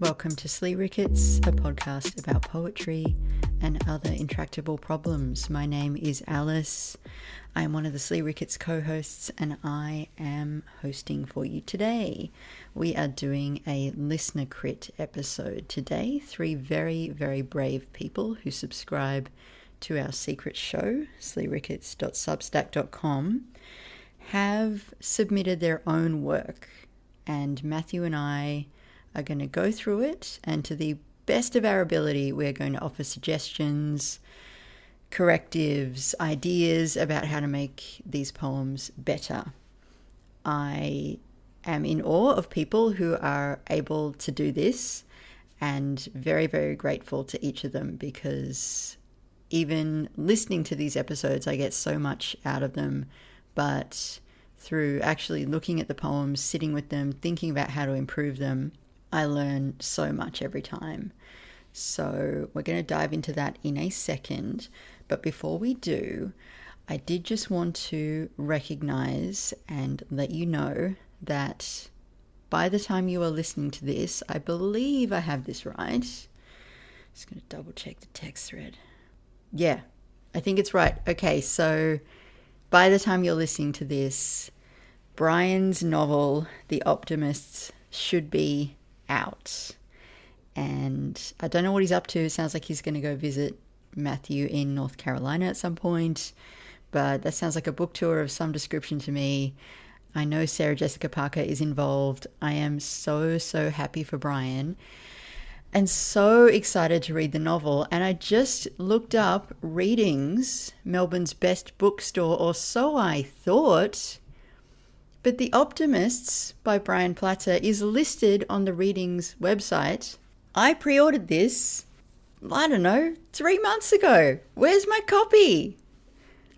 Welcome to SLEERICKETS, a podcast about poetry and other intractable problems. My name is Alice. I am one of the SLEERICKETS co-hosts and I am hosting for you today. We are doing a listener crit episode today. 3 very, very brave people who subscribe to our secret show, SLEERICKETS.substack.com, have submitted their own work, and Matthew and I are going to go through it, and to the best of our ability, we're going to offer suggestions, correctives, ideas about how to make these poems better. I am in awe of people who are able to do this, and very, very grateful to each of them, because even listening to these episodes, I get so much out of them, but through actually looking at the poems, sitting with them, thinking about how to improve them, I learn so much every time. So we're going to dive into that in a second. But before we do, I did just want to recognize and let you know that by the time you are listening to this, I believe I have this right. Just going to double check the text thread. Yeah, I think it's right. Okay, so by the time you're listening to this, Brian's novel, The Optimists, should be out. And I don't know what he's up to. It sounds like he's going to go visit Matthew in North Carolina at some point, but that sounds like a book tour of some description to me. I know Sarah Jessica Parker is involved. I am so happy for Brian and so excited to read the novel. And I just looked up Readings, Melbourne's best bookstore, or so I thought. But The Optimists by Brian Platzer is listed on the Readings website. I pre-ordered this, 3 months ago. Where's my copy?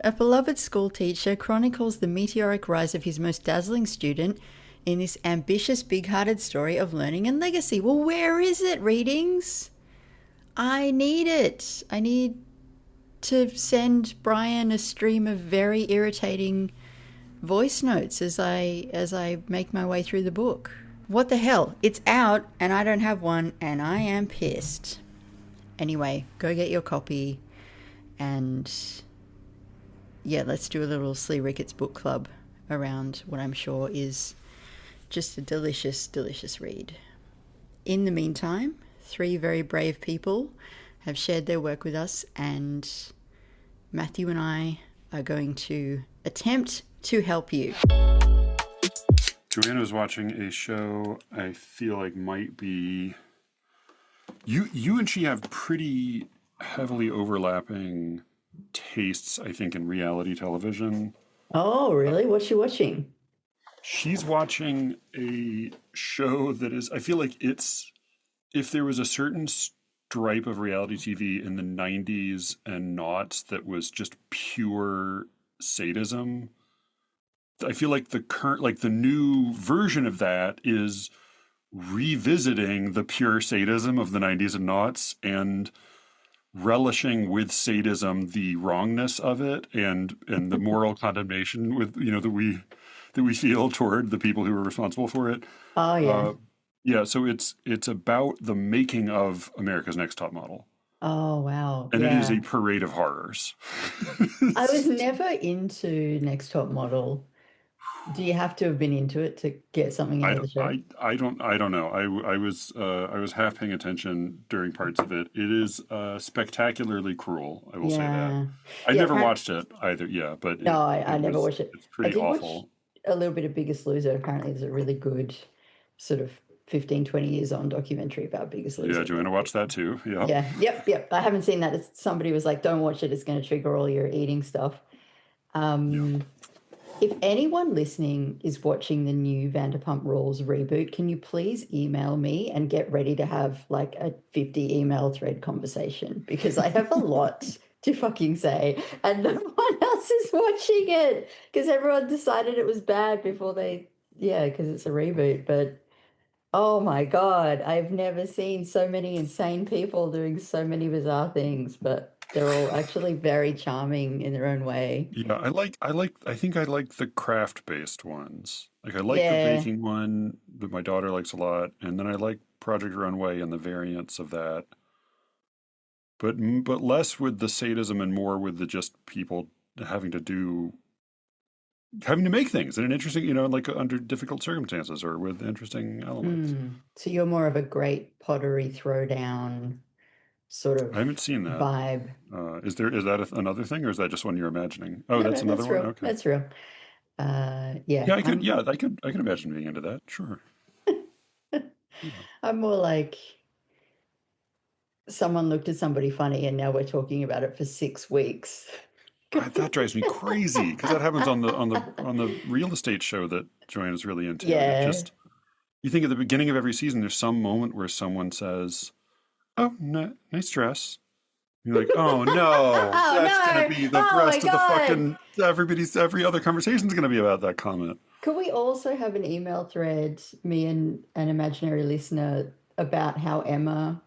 A beloved school teacher chronicles the meteoric rise of his most dazzling student in this ambitious, big-hearted story of learning and legacy. Well, where is it, Readings? I need it. I need to send Brian a stream of very irritating voice notes as I make my way through the book. What the hell? It's out and I don't have one and I am pissed. Anyway, go get your copy, and yeah, let's do a little SLEERICKETS book club around what I'm sure is just a delicious, delicious read. In the meantime, 3 very brave people have shared their work with us, and Matthew and I are going to attempt to help you. Joanna was watching a show I feel like might be... You and she have pretty heavily overlapping tastes, I think, in reality television. Oh, really? What's she watching? She's watching a show that is... I feel like it's... If there was a certain stripe of reality TV in the 90s and noughts that was just pure sadism... I feel like the new version of that is revisiting the pure sadism of the 90s and noughts and relishing with sadism the wrongness of it and the moral condemnation that we feel toward the people who are responsible for it. Oh yeah. Yeah, so it's about the making of America's Next Top Model. Oh wow. And yeah. It is a parade of horrors. I was never into Next Top Model. Do you have to have been into it to get something out of the show? I don't know. I was half paying attention during parts of it. It is spectacularly cruel. I will say that. I never watched it either. Yeah, but no, I never watched it. It's pretty awful. Watch a little bit of Biggest Loser. Apparently, there's a really good sort of 15-20 years on documentary about Biggest Loser. Yeah, Joanna watched that too. Yeah. Yep. I haven't seen that. Somebody was like, "Don't watch it. It's going to trigger all your eating stuff." If anyone listening is watching the new Vanderpump Rules reboot, can you please email me and get ready to have like a 50 email thread conversation, because I have a lot to fucking say and no one else is watching it because everyone decided it was bad before because it's a reboot. But oh my God, I've never seen so many insane people doing so many bizarre things, but they're all actually very charming in their own way. Yeah, I think I like the craft-based ones. Like I like the baking one that my daughter likes a lot, and then I like Project Runway and the variants of that, but less with the sadism and more with the just people having to make things in an interesting, like under difficult circumstances or with interesting elements. So you're more of a great pottery throwdown sort of I haven't seen that. vibe. Is that another thing, or is that just one you're imagining? Oh, No, that's no, another that's one. real. Okay. That's real. Yeah, Yeah, I could. Yeah, I could imagine being into that. Sure. Yeah. I'm more like someone looked at somebody funny and now we're talking about it for 6 weeks. That drives me crazy because that happens on the real estate show that Joanna's really into. And it Yeah. just you think at the beginning of every season, there's some moment where someone says, "Oh, nice dress." You're like, "Oh no, Oh that's gonna no! be the Oh my rest of the God! fucking every other conversation's gonna be about that comment." Could we also have an email thread, me and an imaginary listener, about how Emma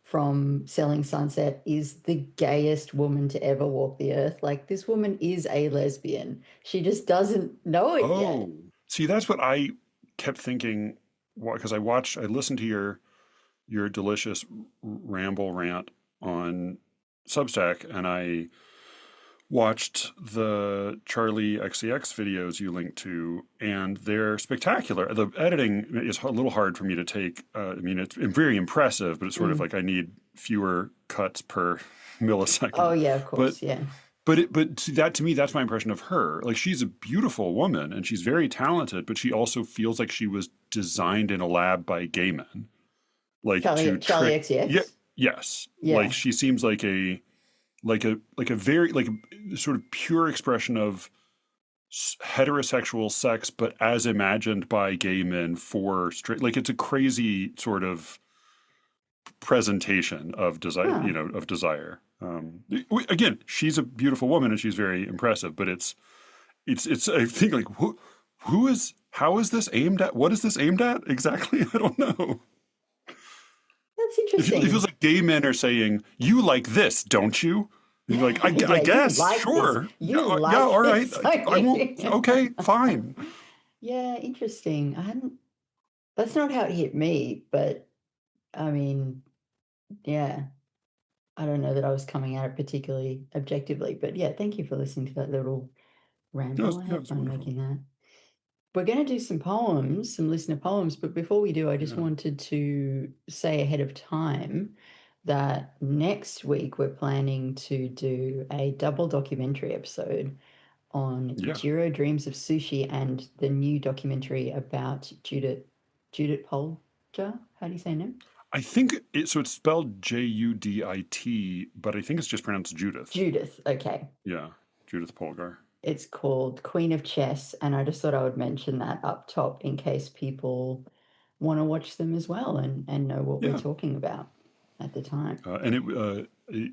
from Selling Sunset is the gayest woman to ever walk the earth? Like, this woman is a lesbian. She just doesn't know it yet. Oh, see, that's what I kept thinking because I listened to your delicious ramble rant on Substack, and I watched the Charlie XCX videos you linked to, and they're spectacular. The editing is a little hard for me to take. I mean, it's very impressive, but it's sort of like I need fewer cuts per millisecond. Oh yeah, of course, But yeah. but that to me, that's my impression of her. Like she's a beautiful woman and she's very talented, but she also feels like she was designed in a lab by gay men, like to Charlie trick. Yeah, XCX. yes. Yeah. Like she seems like a very like a sort of pure expression of heterosexual sex, but as imagined by gay men for straight. Like it's a crazy sort of presentation of desire, of desire. Again, she's a beautiful woman and she's very impressive, but it's. I think like how is this aimed at? What is this aimed at exactly? I don't know. That's interesting. It feels like gay men are saying, "You like this, don't you?" And you're like, I Yeah, guess, like sure, yeah, all right, this. I won't. Okay, fine. Yeah, interesting. I hadn't. That's not how it hit me, but I mean, yeah. I don't know that I was coming at it particularly objectively, but yeah, thank you for listening to that little ramble. I had It's fun wonderful. making that. We're going to do some poems, some listener poems, but before we do, I just wanted to say ahead of time that next week we're planning to do a double documentary episode on Jiro Dreams of Sushi and the new documentary about Judith Polger. How do you say her name? I think it's spelled Judit, but I think it's just pronounced Judith. Judith, okay. Yeah, Judith Polgar. It's called Queen of Chess, and I just thought I would mention that up top in case people want to watch them as well and know what we're talking about at the time. And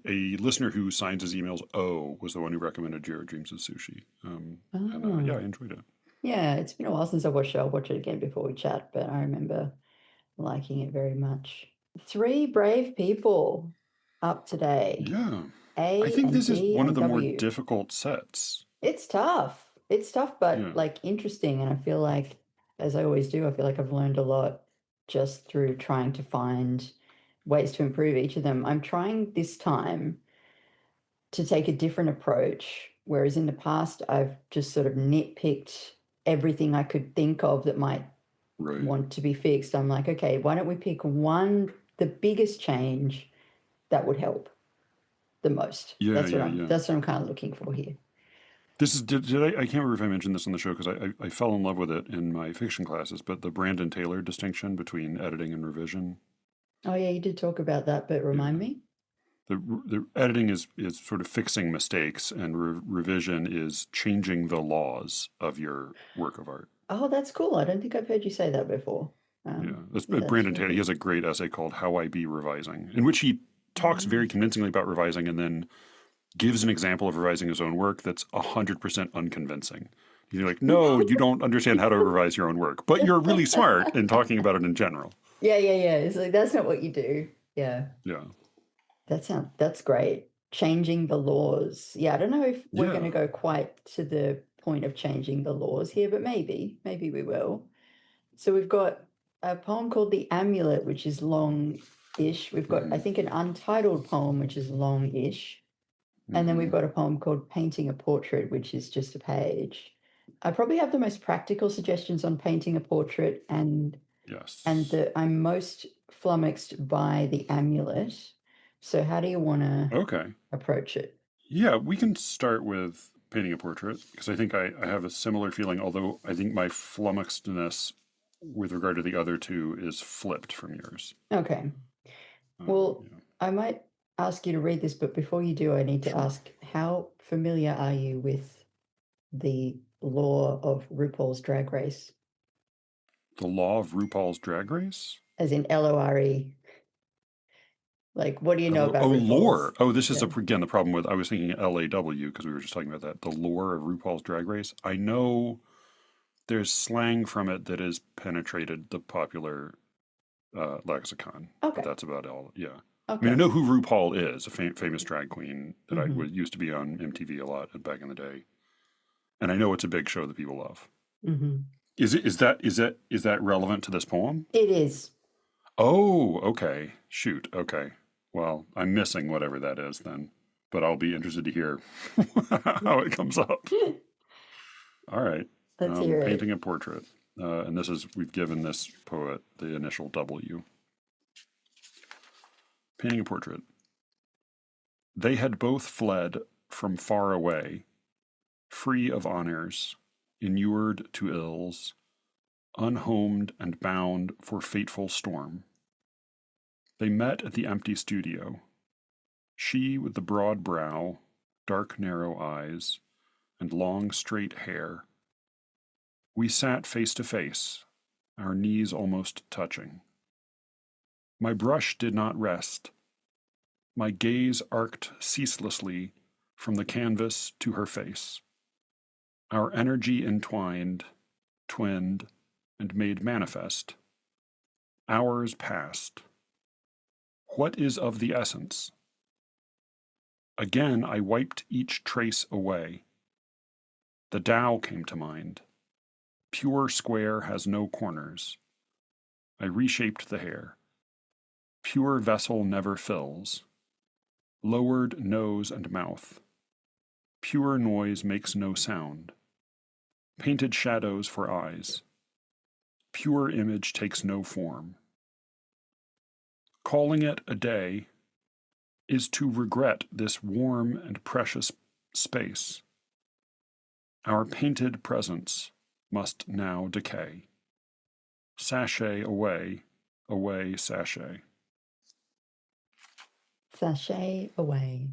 a listener who signs his emails O was the one who recommended Jiro Dreams of Sushi. And I enjoyed it. Yeah, it's been a while since I watched it. I'll watch it again before we chat, but I remember liking it very much. 3 brave people up today. Yeah. A I think and this B is one and of the more W. difficult sets. It's tough. It's tough, but like interesting. And I feel like, as I always do, I feel like I've learned a lot just through trying to find ways to improve each of them. I'm trying this time to take a different approach, whereas in the past I've just sort of nitpicked everything I could think of that might want to be fixed. I'm like, okay, why don't we pick the biggest change that would help the most? That's what I'm kind of looking for here. This is did I can't remember if I mentioned this on the show because I fell in love with it in my fiction classes, but the Brandon Taylor distinction between editing and revision. Oh yeah, you did talk about that, but remind me. The editing is sort of fixing mistakes, and revision is changing the laws of your work of art. Oh, that's cool. I don't think I've heard you say that before. That's Brandon Taylor. He has a great essay called "How I Be Revising," in which he talks very convincingly about revising, and then gives an example of revising his own work that's 100% unconvincing. You're like, no, you don't understand how to revise your own work, but you're really smart in talking about it in general. Yeah. It's like, that's not what you do. Yeah. Yeah. That's great. Changing the laws. Yeah, I don't know if we're going to go quite to the point of changing the laws here, but maybe we will. So we've got a poem called The Amulet, which is long-ish. We've got, I think, an untitled poem, which is long-ish. And then we've got a poem called Painting a Portrait, which is just a page. I probably have the most practical suggestions on painting a portrait, and Yes. I'm most flummoxed by The Amulet. So how do you want to approach it? Yeah, we can start with painting a portrait, because I think I have a similar feeling, although I think my flummoxedness with regard to the other two is flipped from yours. Okay. Well, I might ask you to read this, but before you do, I need to ask, how familiar are you with the law of RuPaul's Drag Race? The law of RuPaul's Drag Race? As in LORE. Like, what do you know about RuPaul's? Lore. Oh, this is, again, the problem with, I was thinking LAW, because we were just talking about that. The lore of RuPaul's Drag Race. I know there's slang from it that has penetrated the popular lexicon. Okay. But that's about all. Yeah. Okay. I mean, I know who RuPaul is, a famous drag queen that I used to be on MTV a lot back in the day, and I know it's a big show that people love. Is that relevant to this poem? It is. Oh, okay. Shoot. Okay. Well, I'm missing whatever that is then, but I'll be interested to hear how it comes up. All right. Let's hear it. Painting a portrait. And we've given this poet the initial W. Painting a portrait. They had both fled from far away, free of honors, inured to ills, unhomed and bound for fateful storm. They met at the empty studio, she with the broad brow, dark narrow eyes, and long straight hair. We sat face to face, our knees almost touching. My brush did not rest. My gaze arced ceaselessly from the canvas to her face. Our energy entwined, twinned, and made manifest. Hours passed. What is of the essence? Again I wiped each trace away. The Tao came to mind. Pure square has no corners. I reshaped the hair. Pure vessel never fills. Lowered nose and mouth. Pure noise makes no sound. Painted shadows for eyes. Pure image takes no form. Calling it a day is to regret this warm and precious space. Our painted presence must now decay. Sashay away, away sashay. Sashay away.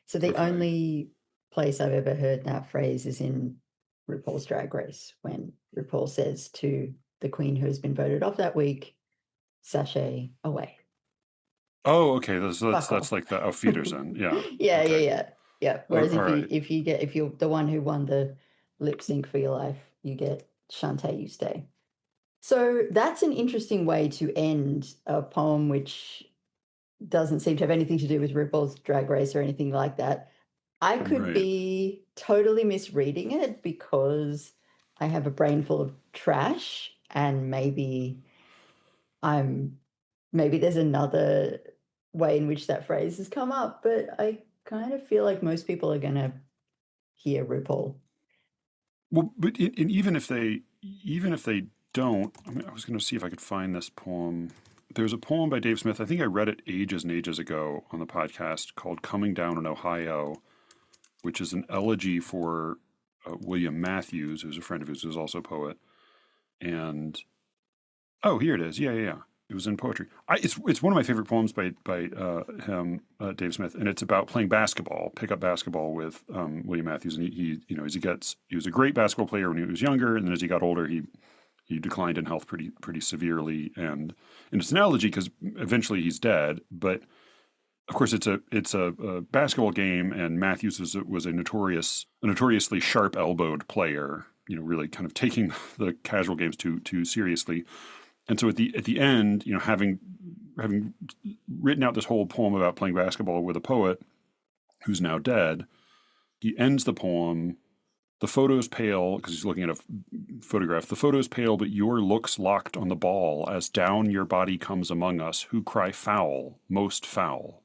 So the only place I've ever heard that phrase is in RuPaul's Drag Race, when RuPaul says to the queen who has been voted off that week, sashay away. Oh, okay. That's like the Auf Wiedersehen. Yeah. Yeah. Whereas if you're the one who won the lip sync for your life, you get Shantae, you stay. So that's an interesting way to end a poem which doesn't seem to have anything to do with RuPaul's Drag Race or anything like that. I could be totally misreading it because I have a brain full of trash, and maybe there's another way in which that phrase has come up, but I kind of feel like most people are going to hear RuPaul. Well, but even if they don't, I mean, I was going to see if I could find this poem. There's a poem by Dave Smith. I think I read it ages and ages ago on the podcast called "Coming Down in Ohio," which is an elegy for William Matthews, who's a friend of his, who's also a poet. And here it is. Yeah. It was in poetry. It's one of my favorite poems by him, Dave Smith, and it's about playing basketball, pickup basketball with William Matthews. And he was a great basketball player when he was younger, and then as he got older, he declined in health pretty severely. And it's an elegy because eventually he's dead. But of course, it's a basketball game, and Matthews was a notoriously sharp-elbowed player. Really kind of taking the casual games too seriously. And so at the end, having written out this whole poem about playing basketball with a poet who's now dead, he ends the poem The photo's pale, because he's looking at a photograph. The photo's pale, but your looks locked on the ball as down your body comes among us, who cry foul, most foul.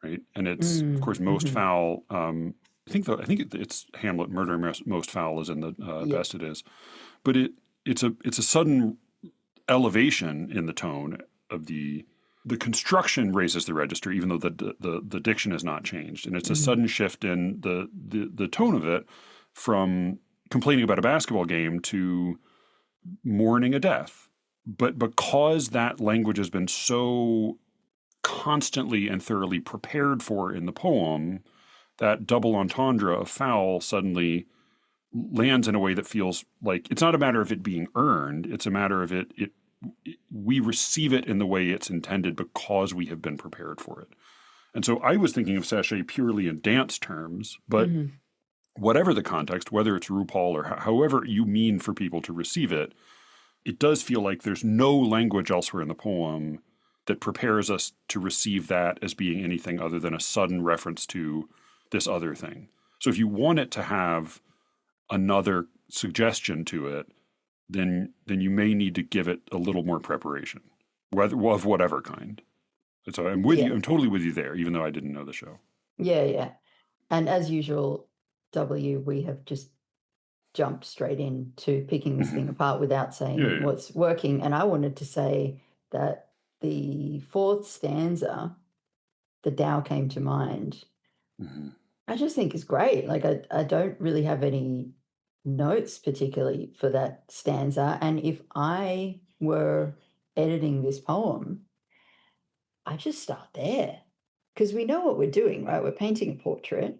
Right? And it's, of course, most foul. I think it's Hamlet, murder most foul is in the best it is. But it's a sudden elevation in the tone of the construction raises the register, even though the diction has not changed, and it's a sudden shift in the tone of it from complaining about a basketball game to mourning a death. But because that language has been so constantly and thoroughly prepared for in the poem, that double entendre of foul suddenly lands in a way that feels like it's not a matter of it being earned; it's a matter of we receive it in the way it's intended because we have been prepared for it. And so I was thinking of sachet purely in dance terms, but whatever the context, whether it's RuPaul or however you mean for people to receive it, it does feel like there's no language elsewhere in the poem that prepares us to receive that as being anything other than a sudden reference to this other thing. So if you want it to have another suggestion to it, then you may need to give it a little more preparation, of whatever kind. And so I'm with you. I'm totally with you there, even though I didn't know the show. Yeah. And as usual, we have just jumped straight into picking this thing apart without saying what's working. And I wanted to say that the fourth stanza, the Tao came to mind, I just think is great. Like I don't really have any notes particularly for that stanza, and if I were editing this poem, I just start there, because we know what we're doing, right? We're painting a portrait,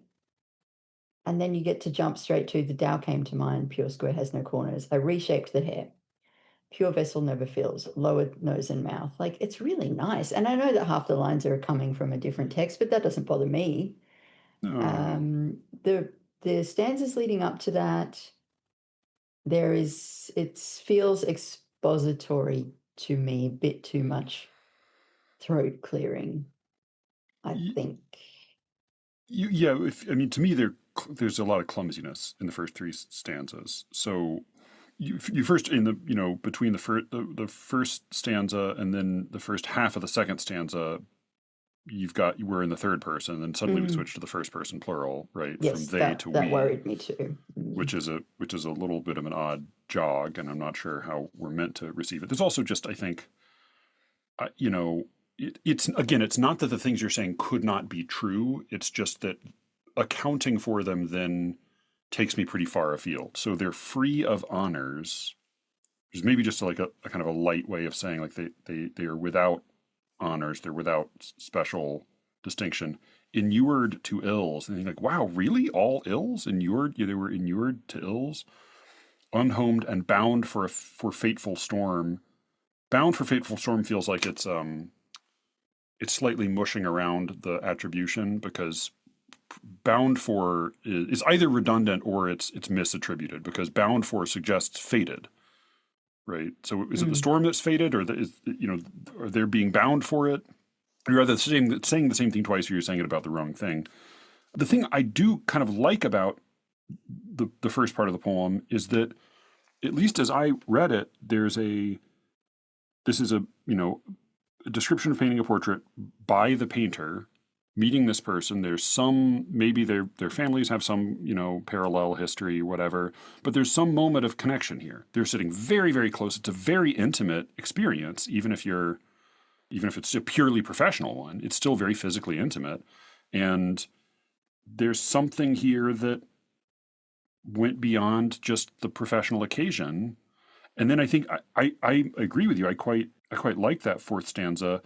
and then you get to jump straight to the Tao came to mind, pure square has no corners, I reshaped the hair, pure vessel never fills, lowered nose and mouth. Like, it's really nice. And I know that half the lines are coming from a different text, but that doesn't bother me. The stanzas leading up to that, it feels expository to me, a bit too much throat clearing, I think. To me, there's a lot of clumsiness in the first three stanzas. So you first between the first stanza and then the first half of the second stanza, we're in the third person, and suddenly we switch to the first person plural, right? Yes, from they to we. That worried me too. Which is a little bit of an odd jog, and I'm not sure how we're meant to receive it. There's also just, I think, it's not that the things you're saying could not be true. It's just that accounting for them then takes me pretty far afield. So they're free of honors, which is maybe just like a kind of a light way of saying, like, they are without honors, they're without special distinction, inured to ills. And you're like, wow, really? All ills? Inured? They were inured to ills? Unhomed and bound for fateful storm. Bound for fateful storm feels like it's slightly mushing around the attribution, because bound for is either redundant or it's misattributed, because bound for suggests fated. Right. So is it the storm that's fated, or are they being bound for it? Or rather saying the same thing twice, or you're saying it about the wrong thing. The thing I do kind of like about the first part of the poem is that, at least as I read it, this is a description of painting a portrait by the painter, meeting this person. There's some, maybe their families have some, parallel history, whatever, but there's some moment of connection here. They're sitting very, very close. It's a very intimate experience, even if it's a purely professional one, it's still very physically intimate. And there's something here that went beyond just the professional occasion. And then I think I agree with you. I quite like that fourth stanza.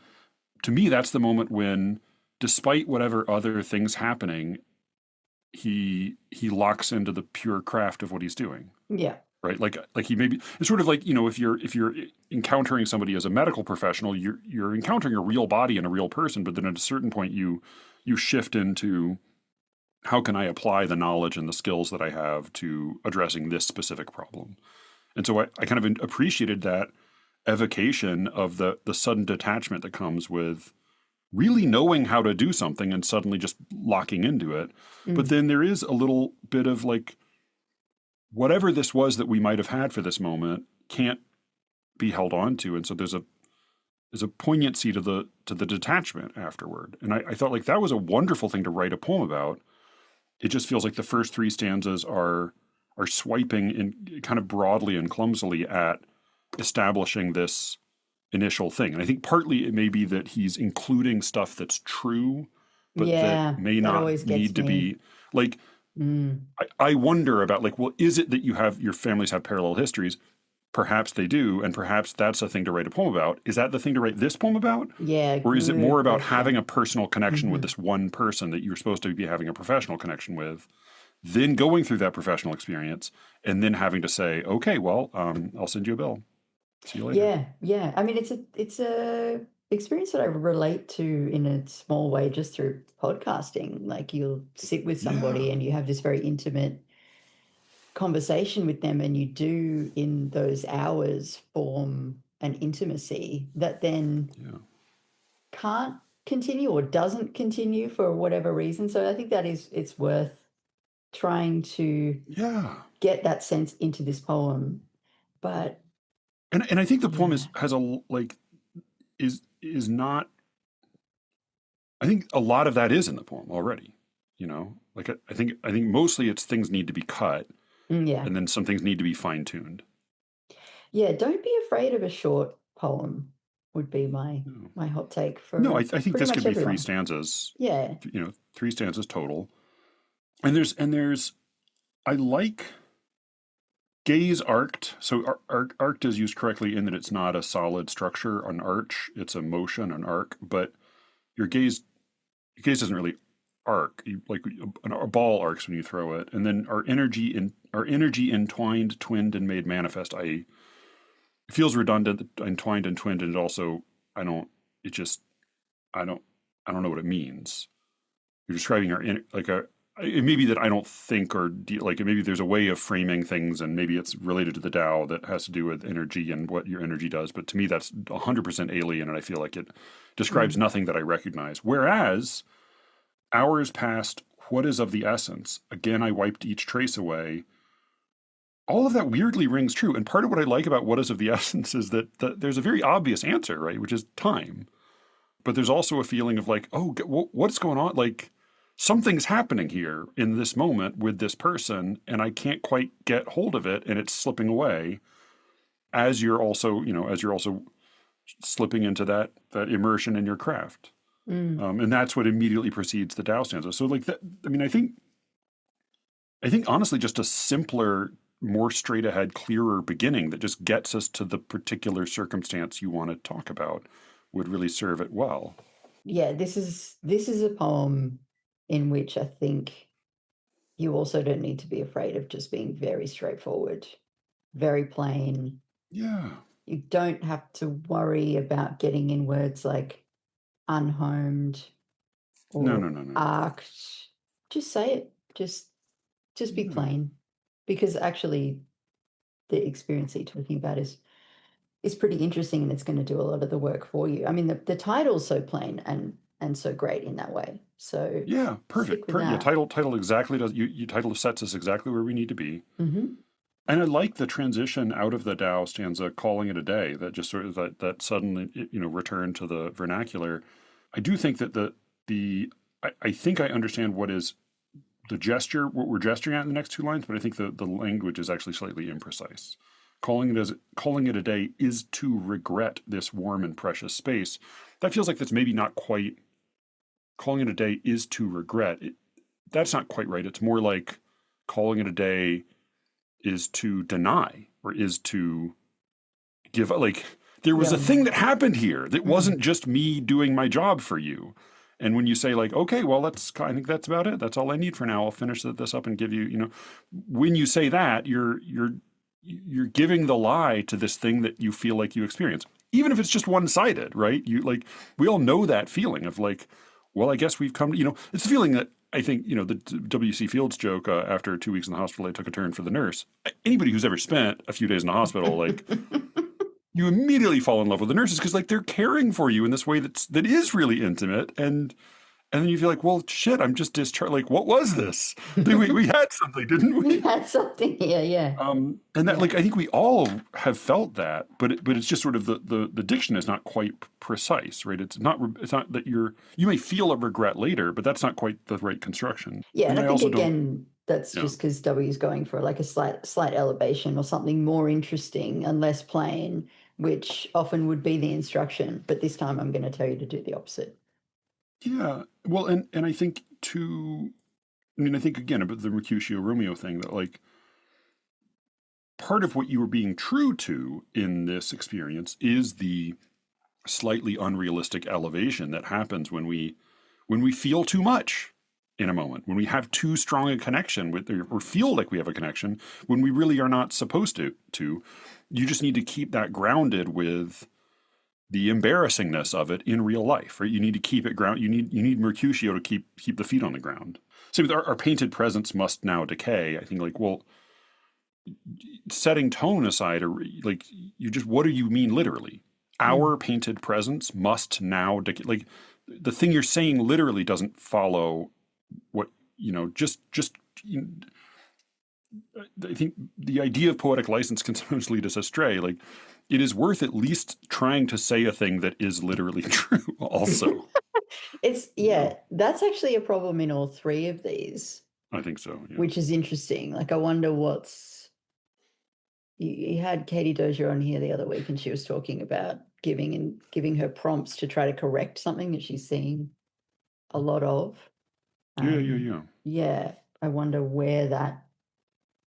To me, that's the moment when, despite whatever other things happening, he locks into the pure craft of what he's doing. Yeah. Right. Like he maybe, it's sort of like, if you're encountering somebody as a medical professional, you're encountering a real body and a real person, but then at a certain point you shift into, how can I apply the knowledge and the skills that I have to addressing this specific problem? And so I kind of appreciated that evocation of the sudden detachment that comes with really knowing how to do something and suddenly just locking into it. But then there is a little bit of, like, whatever this was that we might have had for this moment can't be held on to. And so there's a poignancy to the detachment afterward. And I thought like that was a wonderful thing to write a poem about. It just feels like the first three stanzas are swiping in kind of broadly and clumsily at establishing this initial thing. And I think partly it may be that he's including stuff that's true, but that may not need to be like, I wonder about like, well, is it that your families have parallel histories? Perhaps they do, and perhaps that's a thing to write a poem about. Is that the thing to write this poem about? Yeah. Or is it more about having a personal connection with this one person that you're supposed to be having a professional connection with, then going through that professional experience, and then having to say, okay, well, I'll send you a bill. See you later. Yeah. I mean, it's a experience that I relate to in a small way just through podcasting. Like you'll sit with somebody and you have this very intimate conversation with them, and you do in those hours form an intimacy that then can't continue or doesn't continue for whatever reason. So I think that it's worth trying to get that sense into this poem. But and I think the poem is not, I think a lot of that is in the poem already, you know, like I think mostly it's things need to be cut. And then some things need to be fine-tuned. Yeah, don't be afraid of a short poem would be my hot take for No, I think this could be everyone. 3 stanzas. Yeah. 3 stanzas total. And there's I like gaze arced. So arced is used correctly in that it's not a solid structure, an arch, it's a motion, an arc, but your gaze doesn't really arc. Like a ball arcs when you throw it, and then our energy entwined, twinned, and made manifest. It feels redundant, entwined and twinned, and it also I don't know what it means. You're describing it may be that I don't think maybe there's a way of framing things, and maybe it's related to the Tao that has to do with energy and what your energy does. But to me, that's 100% alien, and I feel like it describes nothing that I recognize. Whereas hours passed, what is of the essence? Again, I wiped each trace away. All of that weirdly rings true. And part of what I like about what is of the essence is that there's a very obvious answer, right? Which is time. But there's also a feeling of like, oh, what's going on? Like something's happening here in this moment with this person, and I can't quite get hold of it, and it's slipping away as you're also slipping into that immersion in your craft. And that's what immediately precedes the Tao stanza. So like that, I mean, I think honestly, just a simpler, more straight ahead, clearer beginning that just gets us to the particular circumstance you want to talk about would really serve it well. Yeah, this is a poem in which I think you also don't need to be afraid of just being very straightforward, very plain. Yeah. You don't have to worry about getting in words like unhomed or No. arced. Just say it. Just be plain. Because actually the experience that you're talking about is pretty interesting, and it's going to do a lot of the work for you. I mean, the title's so plain and so great in that way. So yeah, perfect. Yeah, title exactly does you title sets us exactly where we need to be. And I like the transition out of the Tao stanza, calling it a day, that just sort of that suddenly, return to the vernacular. I do think that I think I understand what is the gesture, what we're gesturing at in the next 2 lines, but I think the language is actually slightly imprecise. Calling it a day is to regret this warm and precious space. That feels like that's maybe not quite, calling it a day is to regret. That's not quite right. It's more like calling it a day is to deny, or is to give up. Like there was a thing that happened here that wasn't just me doing my job for you. And when you say like, okay, well, I think that's about it. That's all I need for now. I'll finish this up and give you, when you say that, you're giving the lie to this thing that you feel like you experience, even if it's just one-sided, right? We all know that feeling of like, well, I guess we've come, it's the feeling that I think, the W.C. Fields joke, after 2 weeks in the hospital, I took a turn for the nurse. Anybody who's ever spent a few days in the hospital, like you immediately fall in love with the nurses because like they're caring for you in this way that is really intimate. And And then you feel like, well, shit, I'm just discharged. Like, what was this? We had something, didn't We we? had something here, yeah. And that, Yeah. like, I think we all have felt that, but it's just sort of the diction is not quite precise, right? It's not that you may feel a regret later, but that's not quite the right construction. Yeah, and And I I think also don't, again that's yeah, just because W is going for like a slight elevation or something more interesting and less plain, which often would be the instruction. But this time I'm going to tell you to do the opposite. yeah. Well, and I think too. I mean, I think again about the Mercutio Romeo thing that like part of what you were being true to in this experience is the slightly unrealistic elevation that happens when we feel too much in a moment, when we have too strong a connection with or feel like we have a connection when we really are not supposed to. You just need to keep that grounded with the embarrassingness of it in real life, right? You need to keep it ground. You need Mercutio to keep the feet on the ground. So with our painted presence must now decay. I think like, well, setting tone aside, or like you just what do you mean literally? Our painted presence must now decay. Like the thing you're saying literally doesn't follow what just I think the idea of poetic license can sometimes lead us astray. Like it is worth at least trying to say a thing that is literally true also. It's, You yeah, know? that's actually a problem in all three of these, I think so, yeah. which is interesting. Like, I wonder what's you had Katie Dozier on here the other week, and she was talking about giving her prompts to try to correct something that she's seeing a lot of. Yeah. Yeah, I wonder where that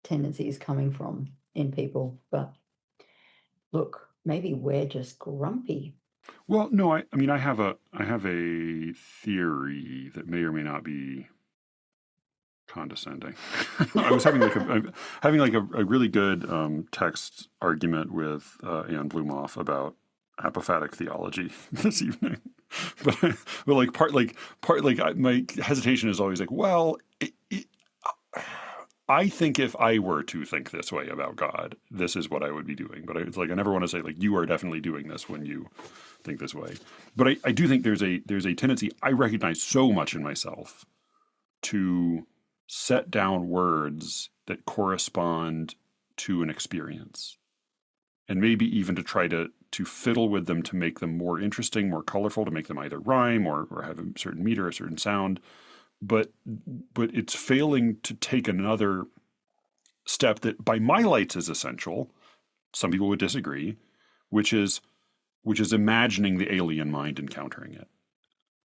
tendency is coming from in people. But look, maybe we're just grumpy. Well, no, I mean I have a theory that may or may not be condescending. I was having a really good text argument with Anne Blumoff about apophatic theology this evening. But like my hesitation is always like, well, I think if I were to think this way about God, this is what I would be doing. But it's like I never want to say like you are definitely doing this when you think this way. But I do think there's a tendency I recognize so much in myself to set down words that correspond to an experience, and maybe even to try to fiddle with them to make them more interesting, more colorful, to make them either rhyme or have a certain meter, a certain sound. But it's failing to take another step that by my lights is essential. Some people would disagree, which is imagining the alien mind encountering it.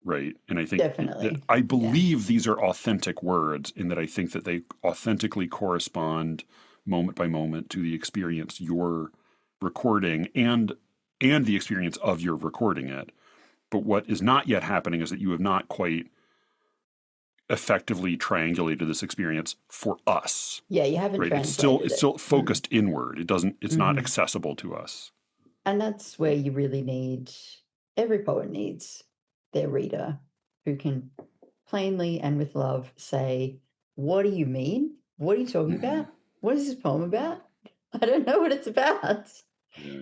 Right. And I think that Definitely. I believe these are authentic words in that I think that they authentically correspond moment by moment to the experience you're recording and the experience of your recording it. But what is not yet happening is that you have not quite effectively triangulated this experience for us. Yeah, you haven't Right. translated It's it. still focused inward. It's not accessible to us. And that's where you really need, every poet needs their reader who can plainly and with love say, what do you mean? What are you talking about? What is this poem about? I don't know what it's about. Yeah.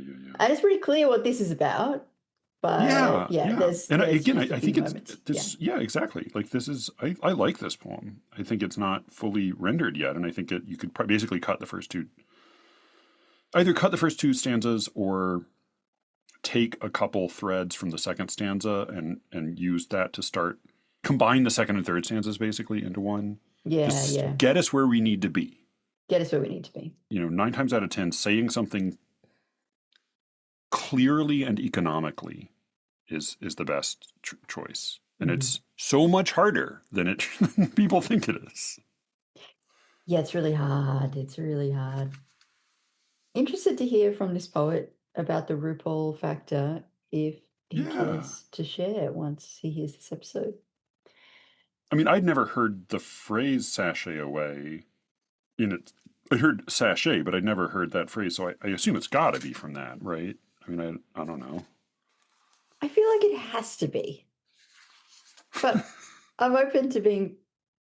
And it's pretty clear what this is about. But Yeah. And there's again, just a I few think it's moments. this. Yeah, exactly. Like this is. I like this poem. I think it's not fully rendered yet, and I think you could basically cut the first two. Either cut the first two stanzas or take a couple threads from the second stanza and use that to start combine the second and third stanzas basically into one. Yeah. Get us where we need to be. Get us where we need to be. 9 times out of 10, saying something clearly and economically is the best choice, and it's so much harder than it people think it is. Yeah, it's really hard. It's really hard. Interested to hear from this poet about the RuPaul factor if he cares to share once he hears this episode. I mean, I'd never heard the phrase "sashay away" in it. I heard "sachet," but I'd never heard that phrase, so I assume it's got to be from that, right? I mean, I don't know. I feel like it has to be, but I'm open to being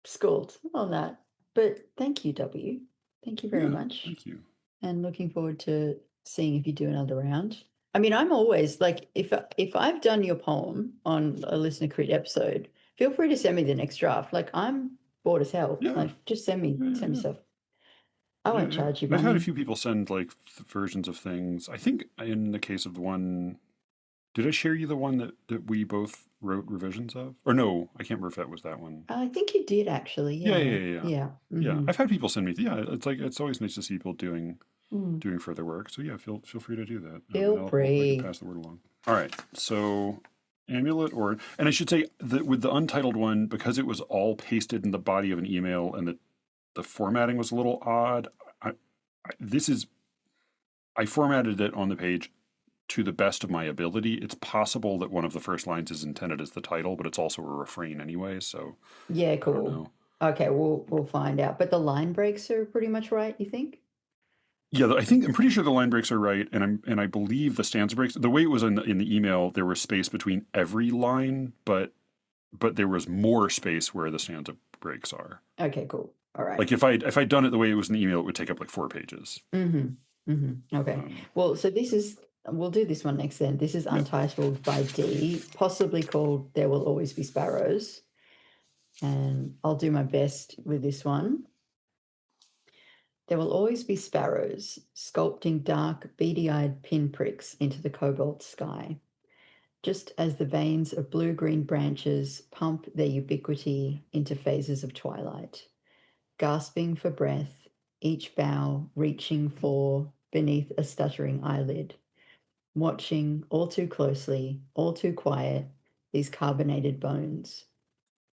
schooled on that. But thank you, W. Thank you very much. Thank you. And looking forward to seeing if you do another round. I mean, I'm always like, if I've done your poem on a listener crit episode, Feel free to send me the next draft. Like, I'm bored as hell. Yeah, Like, just send me yeah. stuff. I Yeah, won't yeah. charge you I've had a money. few people send like versions of things. I think in the case of the one, did I share you the one that we both wrote revisions of? Or no, I can't remember if that was that one. I think you did actually. Yeah, Yeah. yeah, yeah, yeah. Yeah. Yeah, Mm-hmm. I've had people send me. Yeah, it's like it's always nice to see people Mm. doing further work. So yeah, feel free to do that. Feel I can free. pass the word along. All right, so amulet or and I should say that with the untitled one because it was all pasted in the body of an email and the formatting was a little odd. I, this is I formatted it on the page to the best of my ability. It's possible that one of the first lines is intended as the title, but it's also a refrain anyway. So Yeah, I don't cool. know. Okay, we'll find out. But the line breaks are pretty much right, you think? Yeah, I'm pretty sure the line breaks are right, and I believe the stanza breaks. The way it was in the email, there was space between every line, but there was more space where the stanza breaks are. Okay, cool. All right. Like if I'd done it the way it was in the email, it would take up like 4 pages. Mm-hmm. Mm-hmm. Okay. Well, so we'll do this one next then. This is Yeah. Untitled by D, possibly called There Will Always Be Sparrows. And I'll do my best with this one. There will always be sparrows sculpting dark, beady-eyed pinpricks into the cobalt sky, just as the veins of blue-green branches pump their ubiquity into phases of twilight, gasping for breath, each bough reaching for beneath a stuttering eyelid, watching all too closely, all too quiet, these carbonated bones,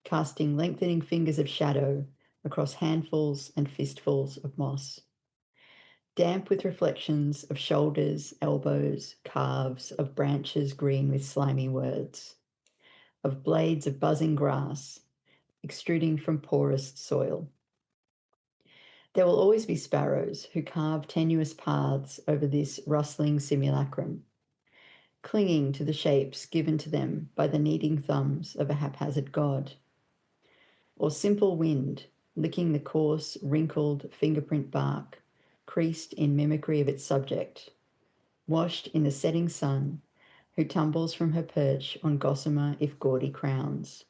casting lengthening fingers of shadow across handfuls and fistfuls of moss, damp with reflections of shoulders, elbows, calves, of branches green with slimy words, of blades of buzzing grass extruding from porous soil. There will always be sparrows who carve tenuous paths over this rustling simulacrum, clinging to the shapes given to them by the kneading thumbs of a haphazard god, or simple wind licking the coarse, wrinkled fingerprint bark, creased in mimicry of its subject, washed in the setting sun, who tumbles from her perch on gossamer if gaudy crowns,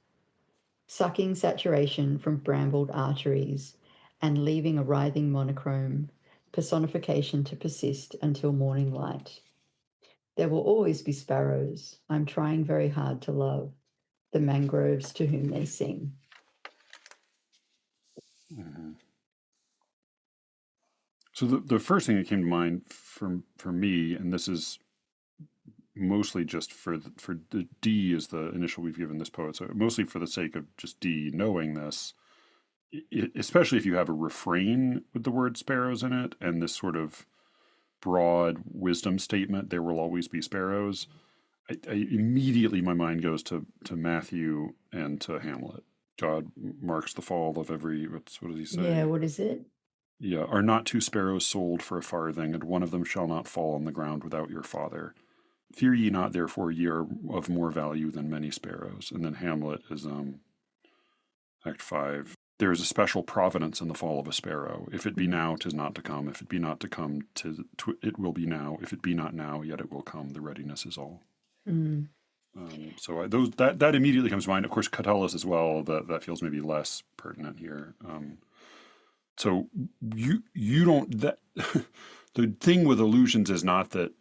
sucking saturation from brambled arteries and leaving a writhing monochrome, personification to persist until morning light. There will always be sparrows I'm trying very hard to love, the mangroves to whom they sing. Mm-hmm. So the first thing that came to mind for me, and this is mostly just for the D is the initial we've given this poet, so mostly for the sake of just D knowing this, especially if you have a refrain with the word sparrows in it and this sort of broad wisdom statement, there will always be sparrows. I immediately my mind goes to Matthew and to Hamlet. God marks the fall of every. What does he say? Yeah, what is it? Yeah, are not two sparrows sold for a farthing, and one of them shall not fall on the ground without your father. Fear ye not, therefore ye are of more value than many sparrows. And then Hamlet is Act 5. There is a special providence in the fall of a sparrow. If it be now, 'tis not to come. If it be not to come, it will be now. If it be not now, yet it will come. The readiness is all. Mm. So that immediately comes to mind. Of course, Catullus as well. That feels maybe less pertinent here. So you don't that the thing with illusions is not that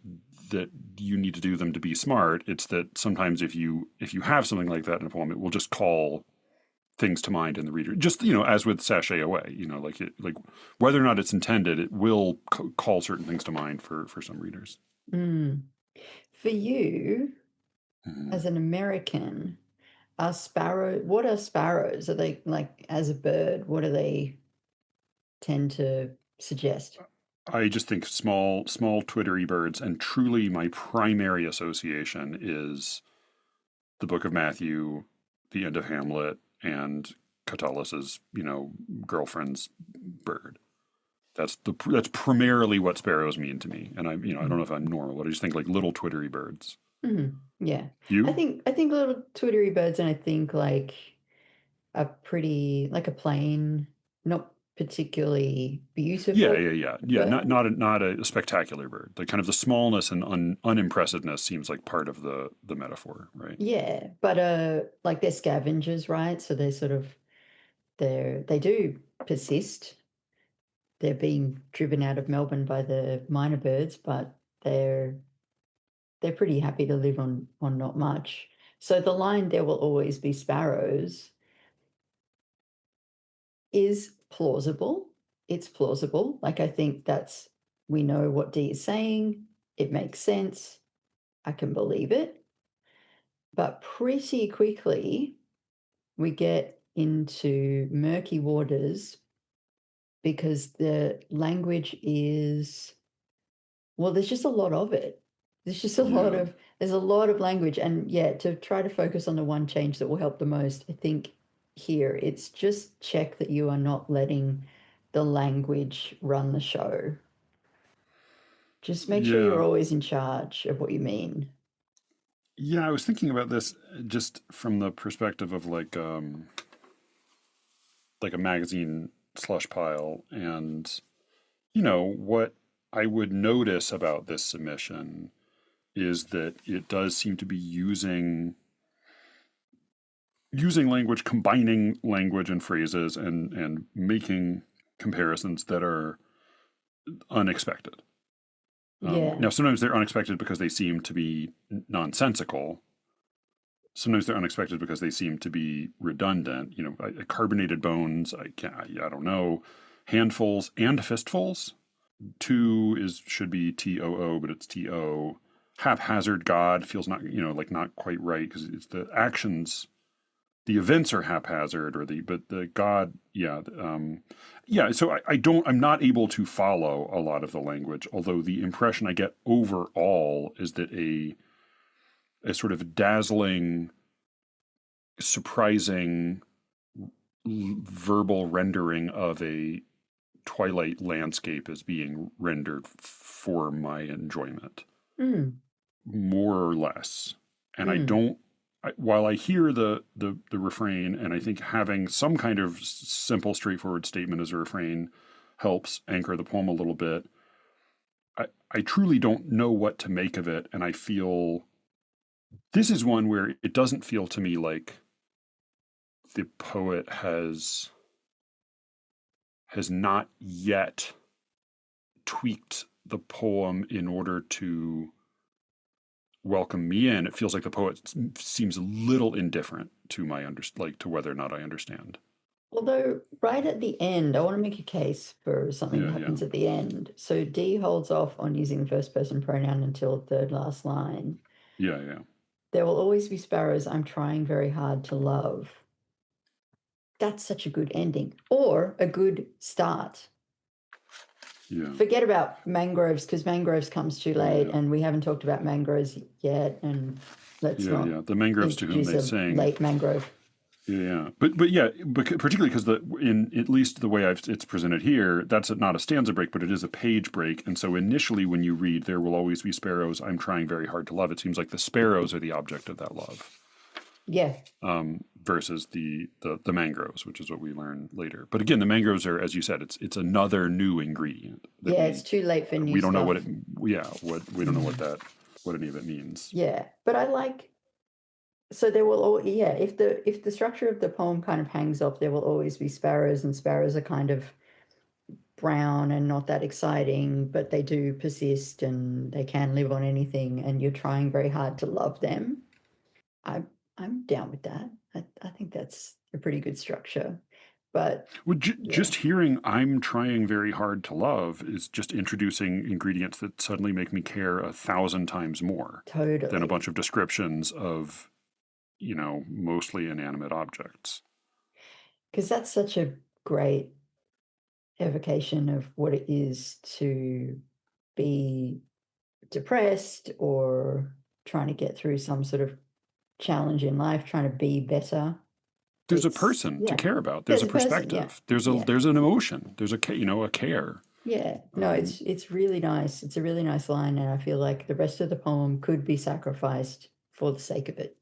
you need to do them to be smart. It's that sometimes if you have something like that in a poem, it will just call things to mind in the reader. Just as with Sashay Away, like whether or not it's intended, it will call certain things to mind for some readers. Mm. For you, Mm-hmm. as an American, what are sparrows? Are they like as a bird? What do they tend to suggest? I just think small twittery birds, and truly my primary association is the Book of Matthew, the end of Hamlet, and Catullus's girlfriend's bird. That's primarily what sparrows mean to me, and I don't know if I'm normal, but I just think like little twittery birds. Mm-hmm. Yeah, I You? think little twittery birds, and I think like a pretty like a plain, not particularly Yeah, beautiful yeah, yeah, yeah. bird. Not a spectacular bird. The kind of the smallness and unimpressiveness seems like part of the metaphor, right? Yeah, but like they're scavengers, right? So they sort of they do persist. They're being driven out of Melbourne by the minor birds, but they're pretty happy to live on not much. So the line "there will always be sparrows" is plausible. It's plausible. Like I think that's we know what Dee is saying. It makes sense. I can believe it. But pretty quickly we get into murky waters because the language is, well, there's just a lot of it. There's just a lot Yeah, of there's a lot of language. And yeah, to try to focus on the one change that will help the most, I think here it's just check that you are not letting the language run the show. Just make sure you're yeah, always in charge of what you mean. yeah. I was thinking about this just from the perspective of like a magazine slush pile, and what I would notice about this submission is that it does seem to be using language, combining language and phrases, and making comparisons that are unexpected. Yeah. Now, sometimes they're unexpected because they seem to be nonsensical. Sometimes they're unexpected because they seem to be redundant. Carbonated bones. I don't know. Handfuls and fistfuls. Two should be TOO, but it's TO. Haphazard God feels not like not quite right because it's the actions, the events are haphazard, but the God, yeah, yeah. So I'm not able to follow a lot of the language. Although the impression I get overall is that a sort of dazzling, surprising verbal rendering of a twilight landscape is being rendered for my enjoyment, Mm, more or less. And I mm. don't. While I hear the refrain, and I think having some kind of simple, straightforward statement as a refrain helps anchor the poem a little bit, I truly don't know what to make of it, and I feel this is one where it doesn't feel to me like the poet has not yet tweaked the poem in order to welcome me in. It feels like the poet seems a little indifferent to to whether or not I understand. Although, right at the end, I want to make a case for something that Yeah, yeah, happens at the end. So D holds off on using first person pronoun until third last line. yeah, yeah, There will always be sparrows I'm trying very hard to love. That's such a good ending or a good start. yeah, Forget about mangroves because mangroves comes too yeah, late yeah, and we haven't talked about mangroves yet. And let's yeah, not yeah. The mangroves to whom introduce they a sing. late mangrove. Yeah, yeah. But yeah, particularly because in at least the way it's presented here, that's not a stanza break, but it is a page break. And so initially, when you read "There will always be sparrows, I'm trying very hard to love," it seems like the sparrows are the object of that love, Yeah. versus the mangroves, which is what we learn later. But again, the mangroves are, as you said, it's another new ingredient that Yeah, it's too late for new we don't know what it. stuff. Yeah, what we don't know Mm. what any of it means. Yeah. But I like, so there will all, yeah, if the structure of the poem kind of hangs off, there will always be sparrows, and sparrows are kind of brown and not that exciting, but they do persist and they can live on anything, and you're trying very hard to love them. I I'm down with that. I think that's a pretty good structure. But Well, yeah, just hearing "I'm trying very hard to love" is just introducing ingredients that suddenly make me care 1,000 times more than a totally. bunch of descriptions of mostly inanimate objects. Because that's such a great evocation of what it is to be depressed or trying to get through some sort of challenge in life, trying to be better. There's a It's, person to yeah, care about. There's there's a a person. Yeah. perspective. Yeah. There's an emotion. There's a care. Yeah. No, Um, it's really nice. It's a really nice line. And I feel like the rest of the poem could be sacrificed for the sake of it.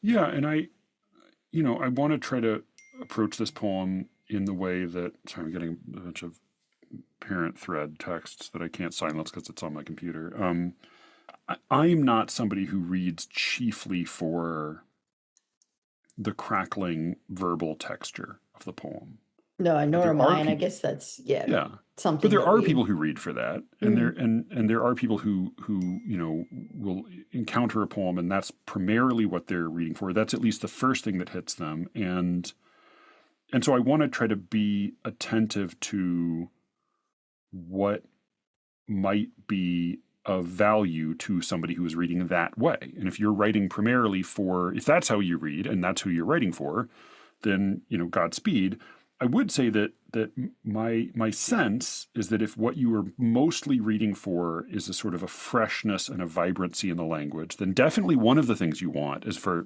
yeah, and I want to try to approach this poem in the way that, sorry, I'm getting a bunch of parent thread texts that I can't silence because it's on my computer. I'm not somebody who reads chiefly for the crackling verbal texture of the poem. No, But nor there am are I, and I people, guess that's yeah. But something there that are we. people who read for that, and there are people who will encounter a poem, and that's primarily what they're reading for. That's at least the first thing that hits them, and so I want to try to be attentive to what might be of value to somebody who is reading that way. And if you're writing primarily for, if that's how you read and that's who you're writing for, then Godspeed. I would say that my sense is that if what you are mostly reading for is a sort of a freshness and a vibrancy in the language, then definitely one of the things you want is for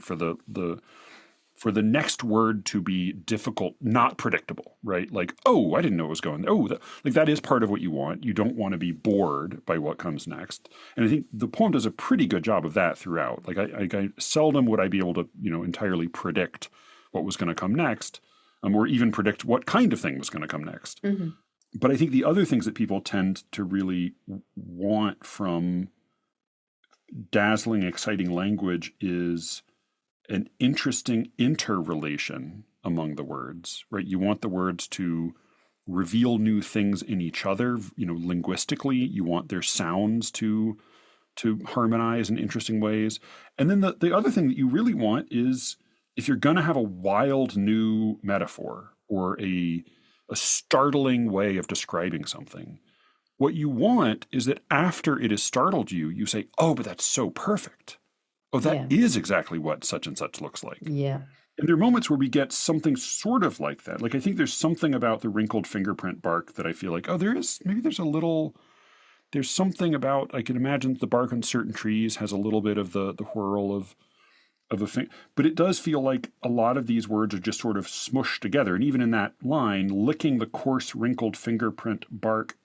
the next word to be difficult, not predictable, right? Like, oh, I didn't know it was going there. Oh, like that is part of what you want. You don't want to be bored by what comes next. And I think the poem does a pretty good job of that throughout. Like I seldom would I be able to, entirely predict what was going to come next, or even predict what kind of thing was going to come next. Mm-hmm. But I think the other things that people tend to really want from dazzling, exciting language is an interesting interrelation among the words, right? You want the words to reveal new things in each other, linguistically. You want their sounds to harmonize in interesting ways. And then the other thing that you really want is if you're going to have a wild new metaphor or a startling way of describing something, what you want is that after it has startled you, you say, oh, but that's so perfect. Oh, that is exactly what such and such looks like. Yeah. And there are moments where we get something sort of like that. Like I think there's something about the wrinkled fingerprint bark that I feel like, oh, there's something about, I can imagine the bark on certain trees has a little bit of the whirl of a thing. But it does feel like a lot of these words are just sort of smushed together. And even in that line, licking the coarse wrinkled fingerprint bark,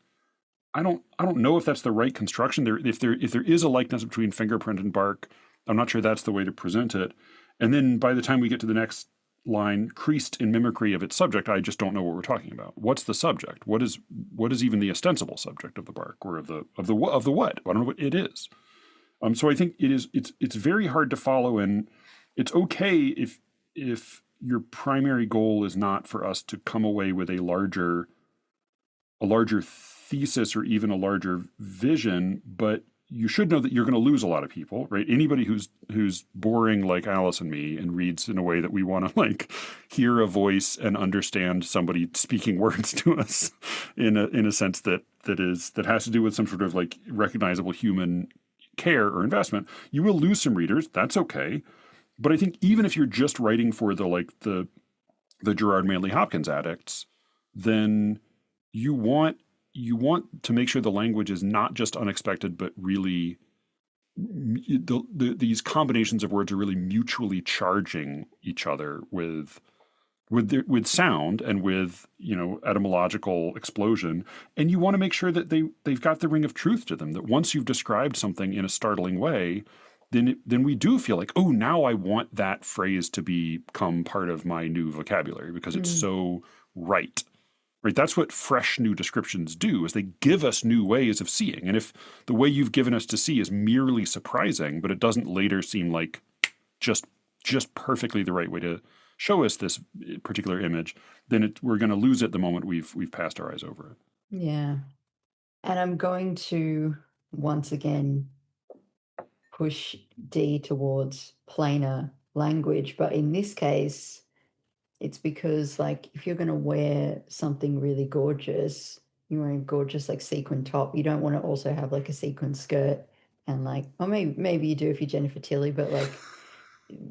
I don't know if that's the right construction. If there is a likeness between fingerprint and bark, I'm not sure that's the way to present it. And then by the time we get to the next line, creased in mimicry of its subject, I just don't know what we're talking about. What's the subject? What is even the ostensible subject of the bark or of the what? I don't know what it is. So I think it's very hard to follow, and it's okay if your primary goal is not for us to come away with a larger thesis or even a larger vision, but you should know that you're going to lose a lot of people, right? Anybody who's boring like Alice and me and reads in a way that we want to like hear a voice and understand somebody speaking words to us in a sense that has to do with some sort of like recognizable human care or investment, you will lose some readers. That's okay. But I think even if you're just writing for the Gerard Manley Hopkins addicts, then you want to make sure the language is not just unexpected, but really these combinations of words are really mutually charging each other with sound and with etymological explosion. And you want to make sure that they've got the ring of truth to them. That once you've described something in a startling way, then we do feel like, oh, now I want that phrase to become part of my new vocabulary because it's so right. Right, that's what fresh new descriptions do, is they give us new ways of seeing. And if the way you've given us to see is merely surprising, but it doesn't later seem like just perfectly the right way to show us this particular image, then we're going to lose it the moment we've passed our eyes over it. Yeah. And I'm going to once again push D towards plainer language, but in this case, it's because, like, if you're going to wear something really gorgeous, you're wearing a gorgeous, like, sequin top, you don't want to also have, like, a sequin skirt and, like, or maybe you do if you're Jennifer Tilly, but, like,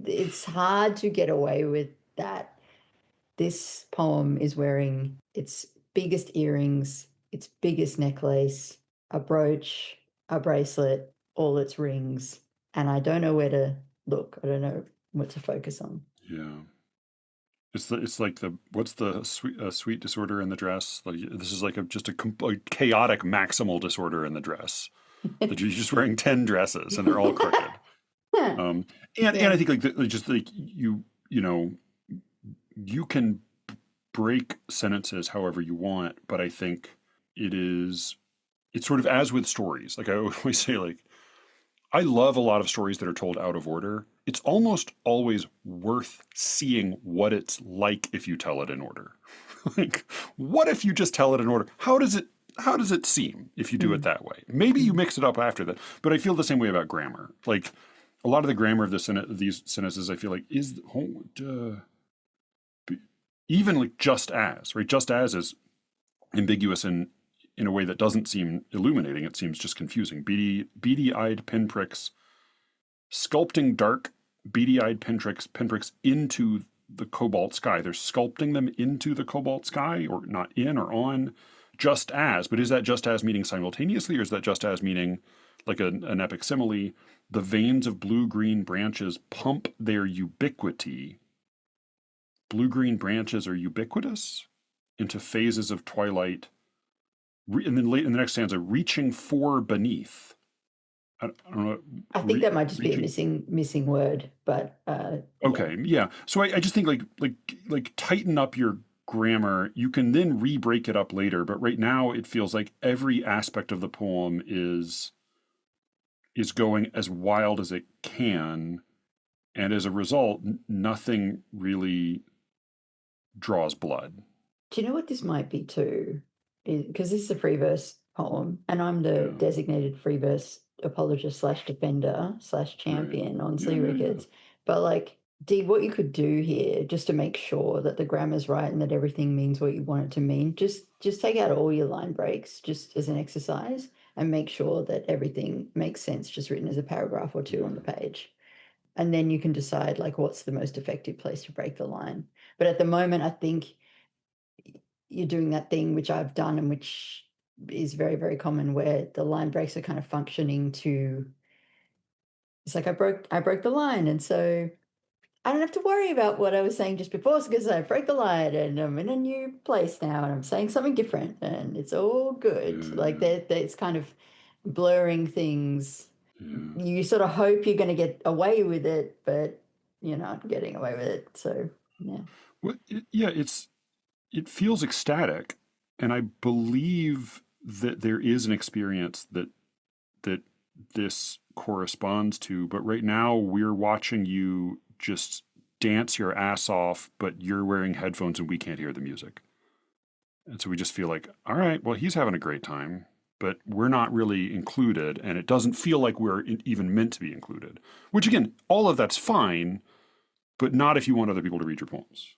it's hard to get away with that. This poem is wearing its biggest earrings, its biggest necklace, a brooch, a bracelet, all its rings, and I don't know where to look. I don't know what to focus on. Yeah. It's like what's the sweet disorder in the dress? Like this is like just a chaotic maximal disorder in the dress. That you're just wearing 10 dresses and they're all crooked. And I think like just like you can break sentences however you want, but I think it's sort of as with stories. Like I always say, like, I love a lot of stories that are told out of order. It's almost always worth seeing what it's like if you tell it in order. Like, what if you just tell it in order? How does it seem if you do it that way? Maybe you mix it up after that. But I feel the same way about grammar. Like a lot of the grammar of these sentences, I feel like even like just as, right? Just as is ambiguous in a way that doesn't seem illuminating. It seems just confusing. Beady-eyed pinpricks, sculpting dark beady-eyed pinpricks into the cobalt sky. They're sculpting them into the cobalt sky, or not in or on, just as. But is that just as meaning simultaneously, or is that just as meaning like an epic simile? The veins of blue-green branches pump their ubiquity. Blue-green branches are ubiquitous into phases of twilight. And then late in the next stanza, reaching for beneath. I don't know. I think that might just be a missing word, but okay, yeah. So I just think like tighten up your grammar. You can then re-break it up later, but right now it feels like every aspect of the poem is going as wild as it can, and as a result, nothing really draws blood. Do you know what this might be too? Because this is a free verse poem, and I'm the designated free verse apologist / defender / champion on SLEERICKETS. But like, Dee, what you could do here, just to make sure that the grammar's right and that everything means what you want it to mean, just take out all your line breaks, just as an exercise, and make sure that everything makes sense, just written as a paragraph or two on the page. And then you can decide like what's the most effective place to break the line. But at the moment, I think you're doing that thing which I've done and which is very, very common, where the line breaks are kind of functioning to, it's like I broke the line, and so I don't have to worry about what I was saying just before, because I broke the line and I'm in a new place now and I'm saying something different and it's all good. Like it's kind of blurring things. You sort of hope you're going to get away with it, but you're not getting away with it. So yeah. Well, it feels ecstatic, and I believe that there is an experience that this corresponds to. But right now, we're watching you just dance your ass off, but you're wearing headphones and we can't hear the music. And so we just feel like, all right, well, he's having a great time, but we're not really included, and it doesn't feel like we're even meant to be included. Which, again, all of that's fine, but not if you want other people to read your poems.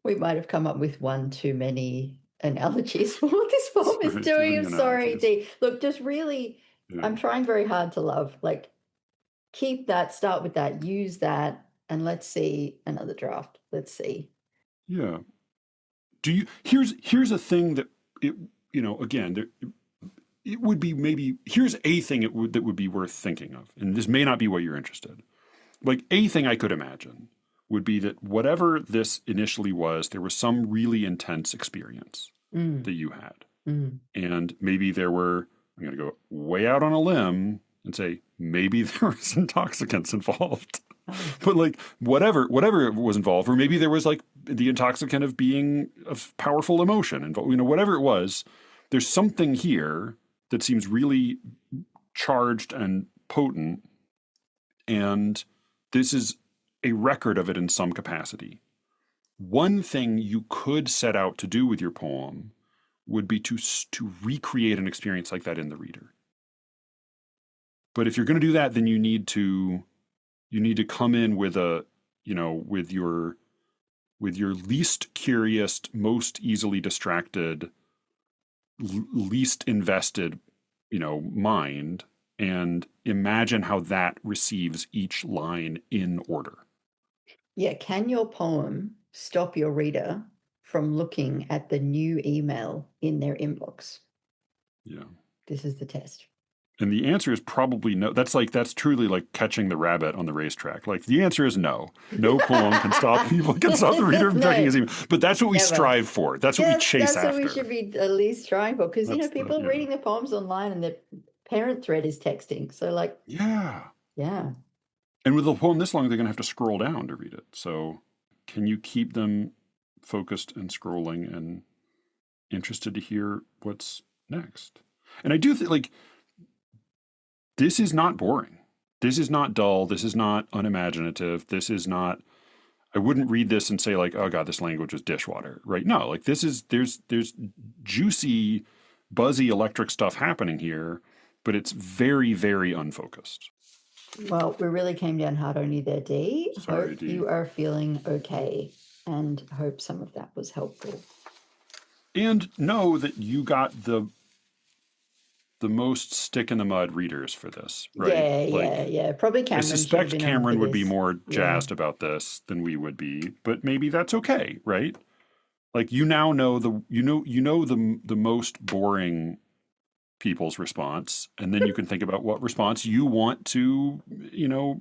We might have come up with one too many analogies for what this poem is doing. I'm sorry, Dee. Look, just really, I'm trying very hard to love. Like, keep that, start with that, use that, and let's see another draft. Let's see. Yeah. Here's a thing that again, it would be maybe, here's a thing that would be worth thinking of, and this may not be what you're interested. Like, a thing I could imagine would be that whatever this initially was, there was some really intense experience that you had. And maybe I'm going to go way out on a limb and say, maybe there was intoxicants involved. But like, whatever was involved, or maybe there was like the intoxicant of being of powerful emotion involved, whatever it was, there's something here that seems really charged and potent. And this is a record of it in some capacity. One thing you could set out to do with your poem would be to recreate an experience like that in the reader. But if you're going to do that, then you need to come in with with your least curious, most easily distracted, least invested, mind, and imagine how that receives each line in order. Yeah, can your poem stop your reader from looking at the new email in their inbox? Yeah. This is the test. And the answer is probably no. That's truly like catching the rabbit on the racetrack. Like, the answer is no. No poem can stop the reader from checking his email. But that's what we strive for. That's what we chase after. That's what we should be at least striving for. Because, people reading their poems online and their parent thread is texting. So like, yeah. And with a poem this long, they're going to have to scroll down to read it. So can you keep them focused and scrolling and interested to hear what's next. And I do think, like, this is not boring. This is not dull. This is not unimaginative. This is not, I wouldn't read this and say, like, oh God, this language is dishwater, right? No, like, this is, there's juicy, buzzy electric stuff happening here, but it's very, very unfocused. Well, we really came down hard on you there, Dee. Sorry, Hope Dee. you are feeling okay, and hope some of that was helpful. And know that you got the most stick in the mud readers for this, right? Yeah. Probably Cameron. I suspect Cameron would be more jazzed Yeah. about this than we would be, but maybe that's okay, right? Like, you now know the most boring people's response, and then you can think about what response you want to,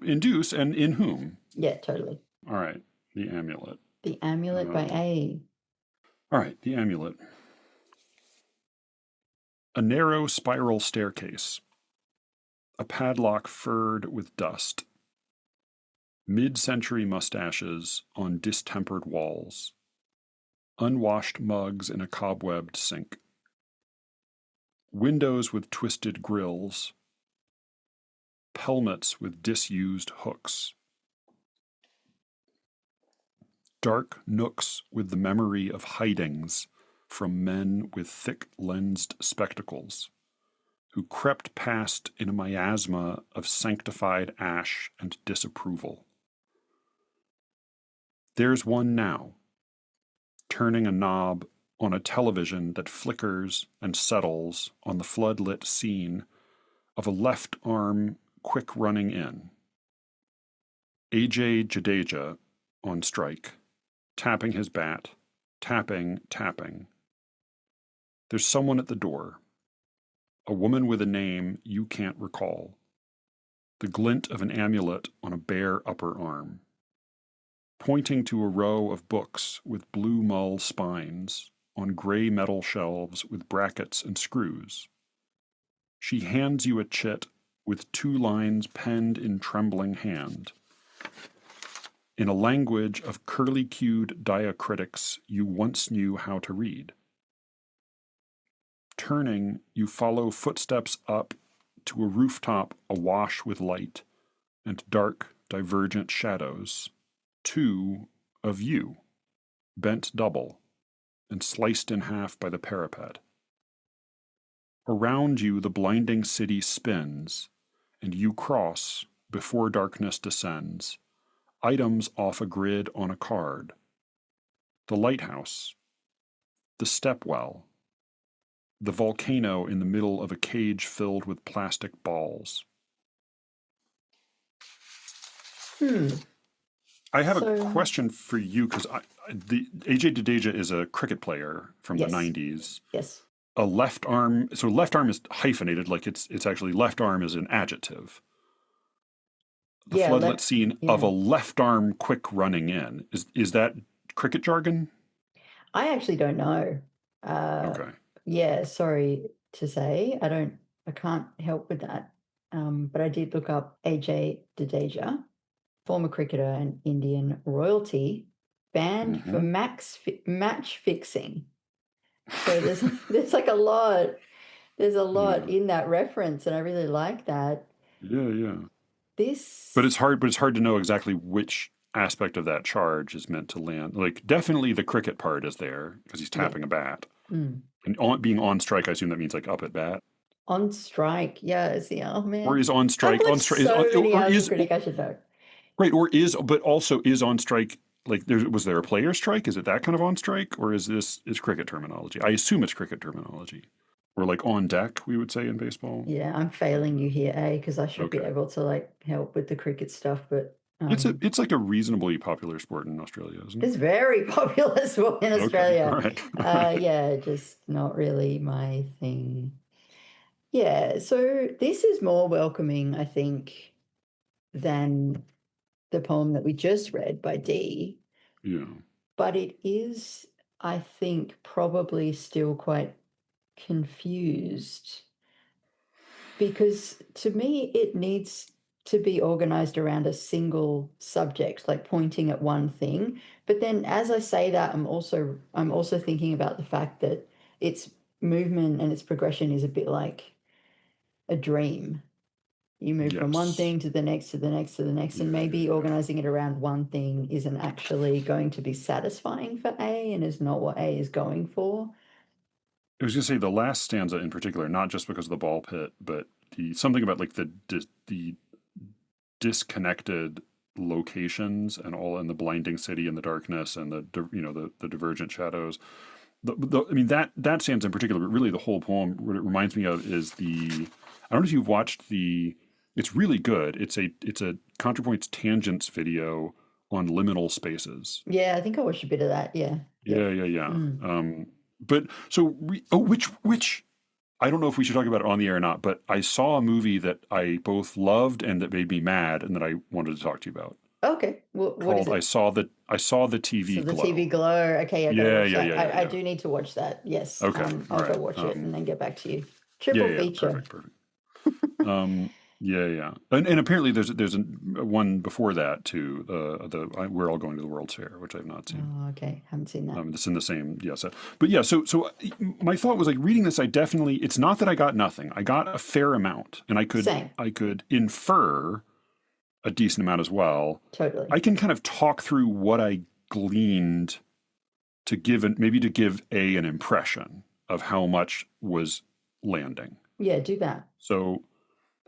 induce and in whom. Yeah, totally. All right, the amulet. The Amulet by A. All right, the amulet. A narrow spiral staircase. A padlock furred with dust. Mid-century mustaches on distempered walls. Unwashed mugs in a cobwebbed sink. Windows with twisted grills. Pelmets with disused hooks. Dark nooks with the memory of hidings from men with thick-lensed spectacles, who crept past in a miasma of sanctified ash and disapproval. There's one now, turning a knob on a television that flickers and settles on the floodlit scene of a left arm quick running in. AJ Jadeja on strike, tapping his bat, tapping. There's someone at the door. A woman with a name you can't recall. The glint of an amulet on a bare upper arm. Pointing to a row of books with blue mull spines on gray metal shelves with brackets and screws. She hands you a chit with 2 lines penned in trembling hand. In a language of curly-cued diacritics you once knew how to read. Turning, you follow footsteps up to a rooftop awash with light and dark, divergent shadows. 2 of you, bent double and sliced in half by the parapet. Around you the blinding city spins, and you cross, before darkness descends, items off a grid on a card. The lighthouse, the stepwell, the volcano in the middle of a cage filled with plastic balls. I have a question for you, because the AJ Jadeja is a cricket player from the 90s. Yes. A left arm, so left arm is hyphenated, like it's actually left arm is an adjective. The floodlit scene of a left arm quick running in. Is that cricket jargon? I actually don't know. Okay. Yeah, sorry to say. I can't help with that. But I did look up AJ Jadeja, former cricketer and Indian royalty, banned for match fixing. So there's like a lot. There's a lot in that reference, and I really like that. Yeah. But it's hard to know exactly which aspect of that charge is meant to land. Like, definitely the cricket part is there because he's tapping a bat. And being on strike, I assume that means like up at bat. On strike, yeah. Oh man. Or is on strike? I should know. Right, but also is on strike. Like, was there a player strike? Is it that kind of on strike, or is cricket terminology? I assume it's cricket terminology, or like on deck, we would say in baseball. Yeah, I'm failing you here, because I should be able to like help with the cricket stuff, but it's like a reasonably popular sport in Australia, isn't it? It's very popular sport in Australia. All right. Yeah, just not really my thing. Yeah, so this is more welcoming, I think, than the poem that we just read by Dee. Yeah. But it is, I think, probably still quite confused, because to me it needs to be organized around a single subject, like pointing at one thing. But then as I say that, I'm also thinking about the fact that its movement and its progression is a bit like a dream. You move from one Yes. thing to the next, to the next, to the next, and Yeah, yeah, maybe yeah. organizing it around one thing isn't actually going to be satisfying for A and is not what A is going for. I was going to say the last stanza in particular, not just because of the ball pit, but the something about like the disconnected locations and all, and the blinding city and the darkness and the divergent shadows. I mean that stands in particular, but really the whole poem. What it reminds me of is I don't know if you've watched the. It's really good. It's a ContraPoints tangents video on liminal spaces. Yeah, I think I watched a bit of that. Yeah. Yeah, Yep. yeah, yeah. Mm. But so which I don't know if we should talk about it on the air or not. But I saw a movie that I both loved and that made me mad, and that I wanted to talk to you about. Okay. What is Called it? I saw the So TV the TV glow. Glow. Okay, I gotta Yeah, watch yeah, that. yeah, yeah, I yeah. do need to watch that. Yes. Okay, all I'll go right. watch it and then get back to you. Yeah, Triple yeah, feature. perfect, perfect. Um, yeah, yeah, and apparently there's one before that too. We're all going to the World's Fair, which I've not seen. Oh, okay. Haven't seen that. It's in the same, yeah. But yeah, so my thought was like reading this. It's not that I got nothing. I got a fair amount, and Same. I could infer a decent amount as well. Totally. I can kind of talk through what I gleaned maybe to give an impression of how much was landing. Yeah, do that. So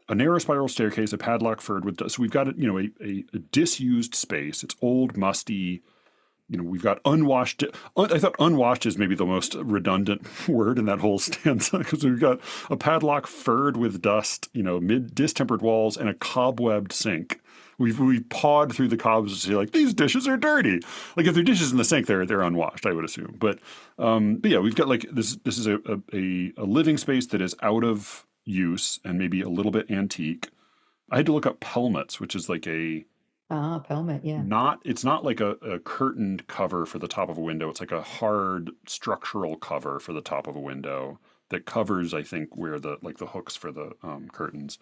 a narrow spiral staircase, a padlock furred with dust. So we've got a disused space. It's old, musty. We've got unwashed. I thought unwashed is maybe the most redundant word in that whole stanza, because we've got a padlock furred with dust, mid distempered walls, and a cobwebbed sink. We've pawed through the cobs to say like these dishes are dirty. Like if they're dishes in the sink, they're unwashed, I would assume. But yeah, we've got like this. This is a living space that is out of use and maybe a little bit antique. I had to look up pelmets, which is like Pelmet, yeah. it's not like a curtained cover for the top of a window. It's like a hard structural cover for the top of a window that covers, I think, where the hooks for the curtains.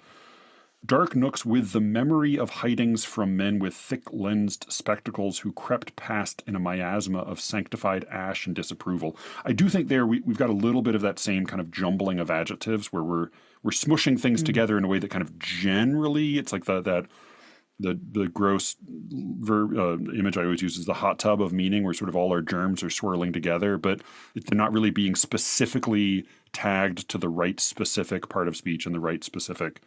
Dark nooks with the memory of hidings from men with thick-lensed spectacles who crept past in a miasma of sanctified ash and disapproval. I do think we've got a little bit of that same kind of jumbling of adjectives where we're smushing things together in a way that kind of generally, it's like the gross image I always use is the hot tub of meaning, where sort of all our germs are swirling together, but they're not really being specifically tagged to the right specific part of speech and the right specific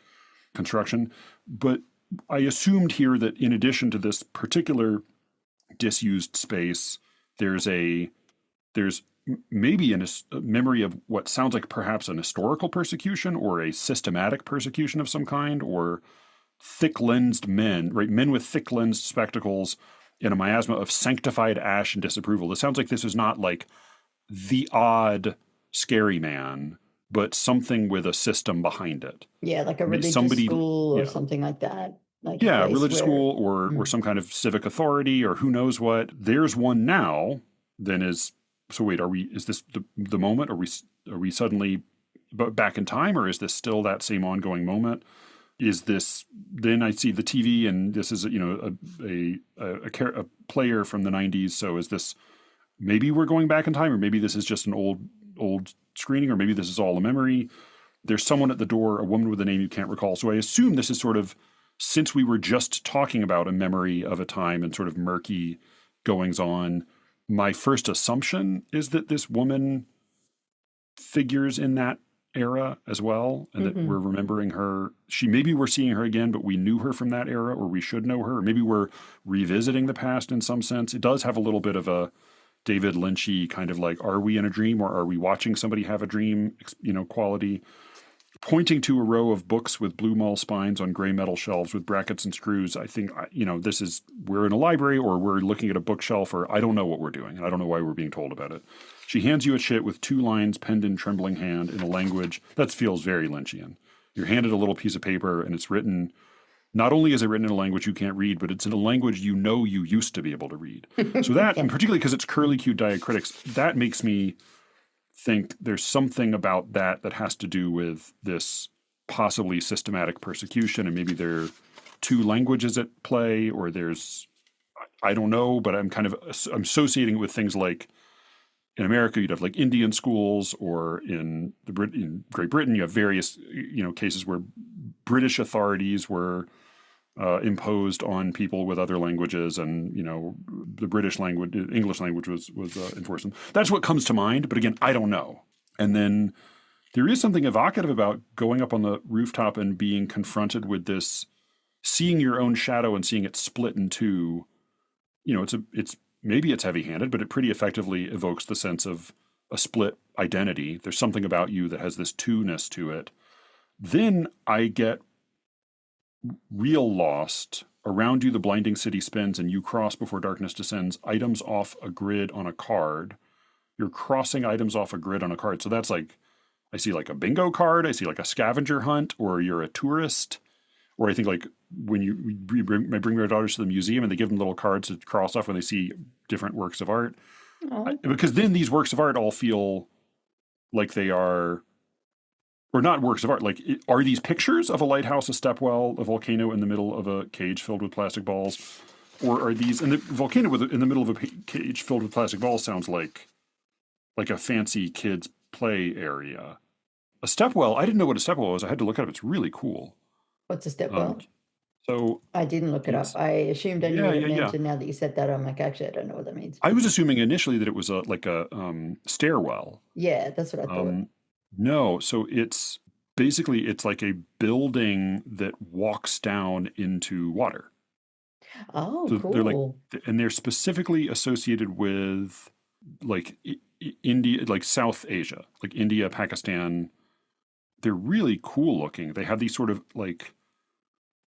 construction. But I assumed here that in addition to this particular disused space, there's maybe a memory of what sounds like perhaps an historical persecution or a systematic persecution of some kind, or thick-lensed men, right? Men with thick-lensed spectacles in a miasma of sanctified ash and disapproval. It sounds like this is not like the odd scary man, but something with a system behind it. Yeah, like a religious school or something like that. Like religious school or some kind of civic authority or who knows what. There's one now. So wait, is this the moment? Are we suddenly back in time, or is this still that same ongoing moment? Is this, then I see the TV and this is a player from the 90s. So is this, maybe we're going back in time, or maybe this is just an old screening, or maybe this is all a memory. There's someone at the door, a woman with a name you can't recall. So I assume this is sort of, since we were just talking about a memory of a time and sort of murky goings on, my first assumption is that this woman figures in that era as well, and that we're remembering her. Maybe we're seeing her again, but we knew her from that era, or we should know her, or maybe we're revisiting the past in some sense. It does have a little bit of a David Lynchy kind of like, are we in a dream or are we watching somebody have a dream, quality. Pointing to a row of books with blue mull spines on gray metal shelves with brackets and screws. I think, we're in a library, or we're looking at a bookshelf, or I don't know what we're doing, and I don't know why we're being told about it. She hands you a chit with 2 lines penned in trembling hand in a language that feels very Lynchian. You're handed a little piece of paper, and it's written, not only is it written in a language you can't read, but it's in a language you used to be able to read. So that, and particularly because it's curly-cued diacritics, that makes me think there's something about that has to do with this possibly systematic persecution, and maybe they're two languages at play, or there's, I don't know, but I'm associating it with things like in America, you'd have like Indian schools, or in in Great Britain, you have various, cases where British authorities were imposed on people with other languages, and the English language was enforced. That's what comes to mind. But again, I don't know. And then there is something evocative about going up on the rooftop and being confronted with this, seeing your own shadow and seeing it split in two. It's maybe it's heavy-handed, but it pretty effectively evokes the sense of a split identity. There's something about you that has this two-ness to it. Then I get real lost. Around you, the blinding city spins, and you cross before darkness descends. Items off a grid on a card. You're crossing items off a grid on a card. So that's like, I see like a bingo card. I see like a scavenger hunt, or you're a tourist. Or I think like when I bring my daughters to the museum and they give them little cards to cross off when they see different works of art. Because then these works of art all feel like they are, or not works of art, like are these pictures of a lighthouse, a stepwell, a volcano in the middle of a cage filled with plastic balls? Or are these, and the volcano in the middle of a cage filled with plastic balls sounds like a fancy kids play area. A stepwell, I didn't know what a stepwell was. I had to look it up. It's really cool. What's a stepwell? So I didn't look it up. I assumed I knew what it meant, and now that you said that, I'm like, actually, I don't know what that means. I was assuming initially that it was a stairwell. Yeah, that's what I thought. No, so it's like a building that walks down into water. Oh, so cool. They're specifically associated with like India, like South Asia, like India, Pakistan. They're really cool looking. They have these sort of like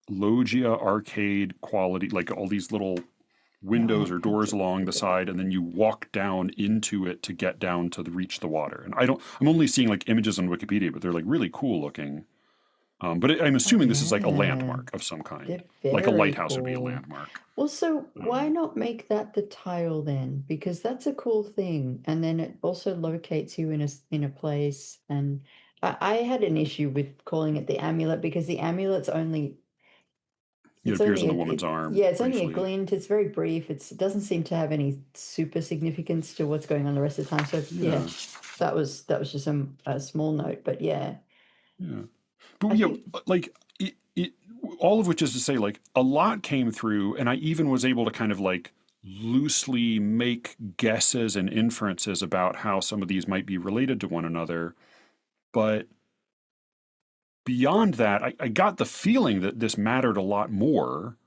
loggia arcade quality, like all these little windows or doors along the side, and then you walk down into it to get down to reach the water. And I'm only seeing like images on Wikipedia, but they're like really cool looking. But I'm assuming this is like a landmark of some kind, like a lighthouse would be a landmark. Well, so why not make that the tile then? Because that's a cool thing, and then it also locates you in a place. And I had an issue with calling it the amulet, because the amulet's only. It appears on the woman's arm. Yeah, it's only a glint. It's very brief. It doesn't seem to have any super significance to what's going on the rest of the time. So yeah, that was just a small note, but yeah. Yeah, but like it, all of which is to say, like a lot came through, and I even was able to kind of like loosely make guesses and inferences about how some of these might be related to one another, but beyond that, I got the feeling that this mattered a lot more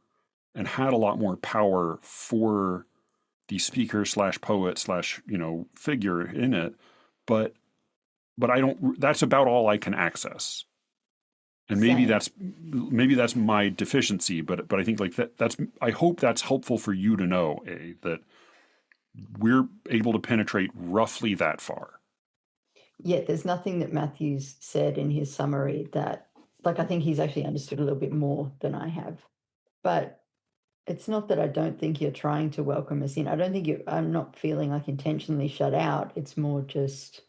and had a lot more power for the speaker / poet / figure in it. But I don't, that's about all I can access. And maybe that's my deficiency, but I think like I hope that's helpful for you to know, that we're able to penetrate roughly that far. Yeah, there's nothing that Matthew's said in his summary that, like, I think he's actually understood a little bit more than I have. But it's not that I don't think you're trying to welcome us in. I'm not feeling like intentionally shut out. It's more just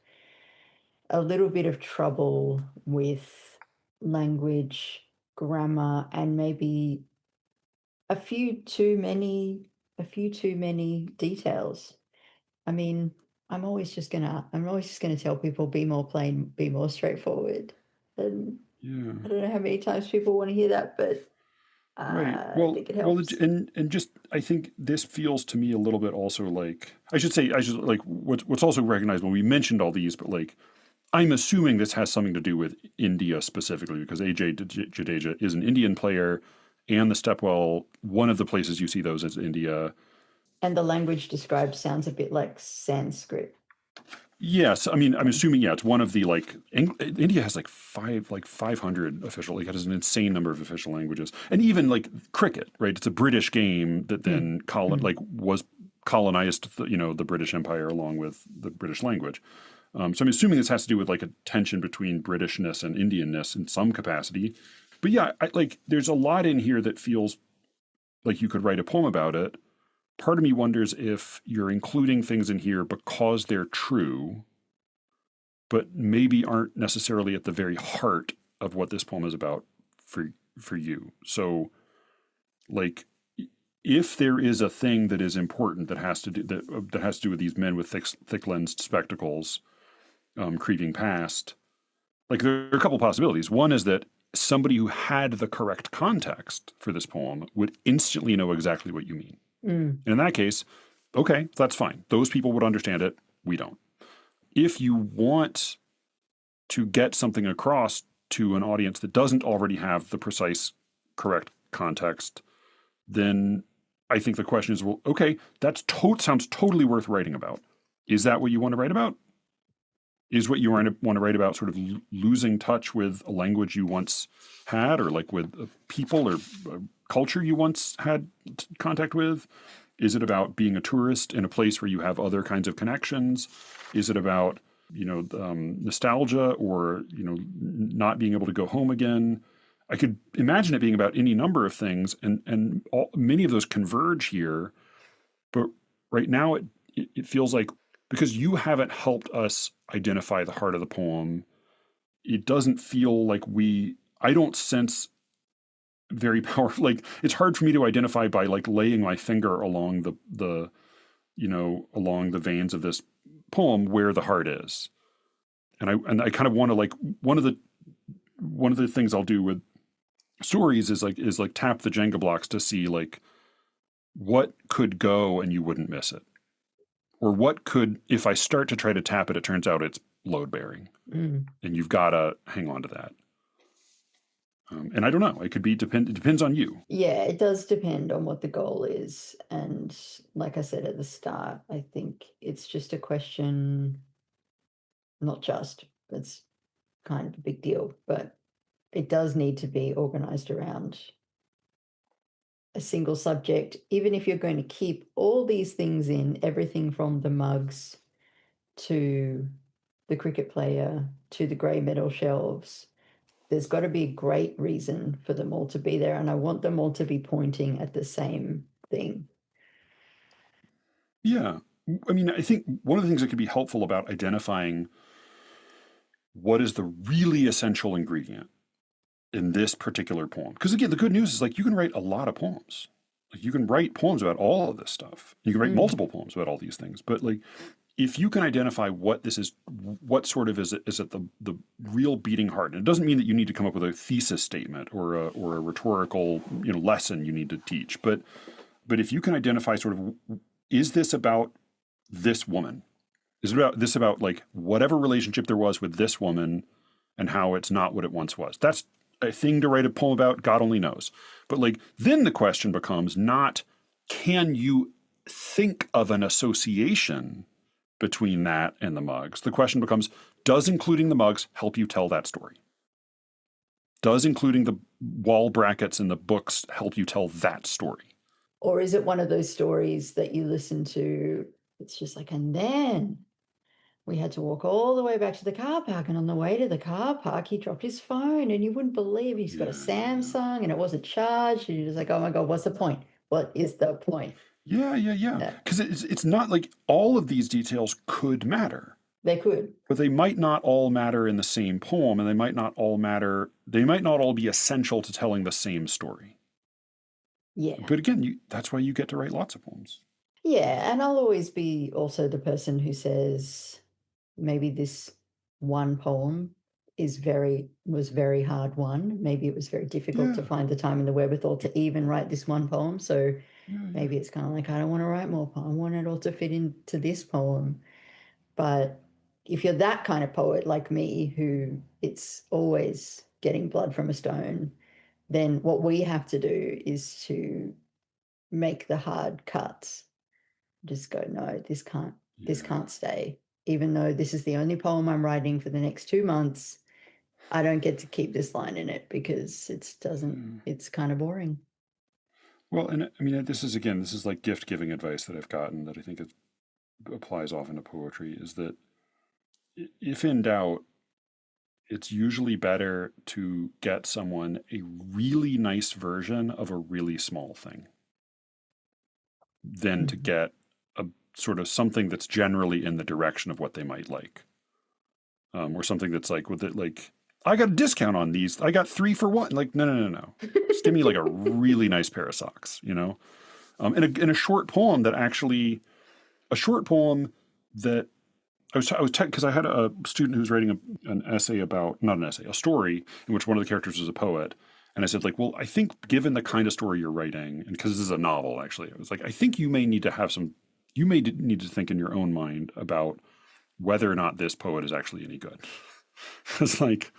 a little bit of trouble with language, grammar, and maybe a few too many details. I mean, I'm always just gonna tell people, be more plain, be more straightforward. And I don't know how many times people want to hear that, but I think it helps. And just I think this feels to me a little bit also like I should like what's also recognized when we mentioned all these, but like I'm assuming this has something to do with India specifically, because AJ Jadeja is an Indian player, and the Stepwell, one of the places you see those is India. And the language described sounds a bit like Sanskrit. Yes, I mean, I'm assuming, it's one of the India has like 500 official, it has an insane number of official languages, and even like cricket, right? It's a British game that then was colonized, the British Empire along with the British language. So I'm assuming this has to do with like a tension between Britishness and Indianness in some capacity. But yeah, there's a lot in here that feels like you could write a poem about it. Part of me wonders if you're including things in here because they're true, but maybe aren't necessarily at the very heart of what this poem is about for you. So Like, if there is a thing that is important that has to do that has to do with these men with thick lensed spectacles creeping past, like there are a couple possibilities. One is that somebody who had the correct context for this poem would instantly know exactly what you mean. And in that case, okay, that's fine. Those people would understand it. We don't. If you want to get something across to an audience that doesn't already have the precise correct context, then I think the question is, well, okay, that sounds totally worth writing about. Is that what you want to write about? Is what you want to write about sort of losing touch with a language you once had, or like with people or culture you once had contact with? Is it about being a tourist in a place where you have other kinds of connections? Is it about, nostalgia, or, not being able to go home again? I could imagine it being about any number of things, and many of those converge here. But right now, it feels like, because you haven't helped us identify the heart of the poem, it doesn't feel like I don't sense very powerful. Like, it's hard for me to identify by like laying my finger along along the veins of this poem where the heart is. And I kind of want to, like, one of the things I'll do with stories is like tap the Jenga blocks to see like what could go and you wouldn't miss it. Or what could, if I start to try to tap it, it turns out it's load bearing, and you've got to hang on to that. And I don't know. It depends on you. Yeah, it does depend on what the goal is. And like I said at the start, I think it's just a question, it's kind of a big deal, but it does need to be organized around a single subject. Even if you're going to keep all these things in, everything from the mugs to the cricket player to the grey metal shelves, there's got to be a great reason for them all to be there. And I want them all to be pointing at the same thing. Yeah. I mean, I think one of the things that could be helpful about identifying what is the really essential ingredient in this particular poem. Because again, the good news is, like, you can write a lot of poems. Like, you can write poems about all of this stuff. You can write multiple poems about all these things. But like, if you can identify what this is, what sort of is at the real beating heart. And it doesn't mean that you need to come up with a thesis statement or a rhetorical lesson you need to teach. But if you can identify sort of, is this about this woman? Is it about like whatever relationship there was with this woman and how it's not what it once was? That's a thing to write a poem about, God only knows. But like, then the question becomes not, can you think of an association between that and the mugs? The question becomes, does including the mugs help you tell that story? Does including the wall brackets and the books help you tell that story? Or is it one of those stories that you listen to, it's just like, and then we had to walk all the way back to the car park, and on the way to the car park, he dropped his phone, and you wouldn't believe he's got a Samsung and it wasn't charged. And you're just like, oh my God, what's the point? What is the point? Yeah. Because it's not like all of these details could matter. They could. But they might not all matter in the same poem, and they might not all be essential to telling the same story. Yeah. But again, that's why you get to write lots of poems. Yeah, and I'll always be also the person who says, maybe this one poem was very hard won. Maybe it was very difficult to find the time and the wherewithal to even write this one poem. So maybe it's kind of like, I don't want to write more poems. I want it all to fit into this poem. But if you're that kind of poet like me, who it's always getting blood from a stone, then what we have to do is to make the hard cuts. Just go, no, this can't stay. Even though this is the only poem I'm writing for the next 2 months, I don't get to keep this line in it because it's kind of boring. Well, and I mean, this is like gift giving advice that I've gotten that I think it applies often to poetry, is that if in doubt, it's usually better to get someone a really nice version of a really small thing than to get a sort of something that's generally in the direction of what they might like. Or something that's like, with it, like, I got a discount on these. I got 3 for 1. Like, no. Just give me like a really nice pair of socks, you know? In a short poem that actually, a short poem that because I had a student who was writing an essay about, not an essay, a story in which one of the characters was a poet. And I said, like, well, I think given the kind of story you're writing, and because this is a novel, actually, I was like, I think you may need to think in your own mind about whether or not this poet is actually any good. Because, like,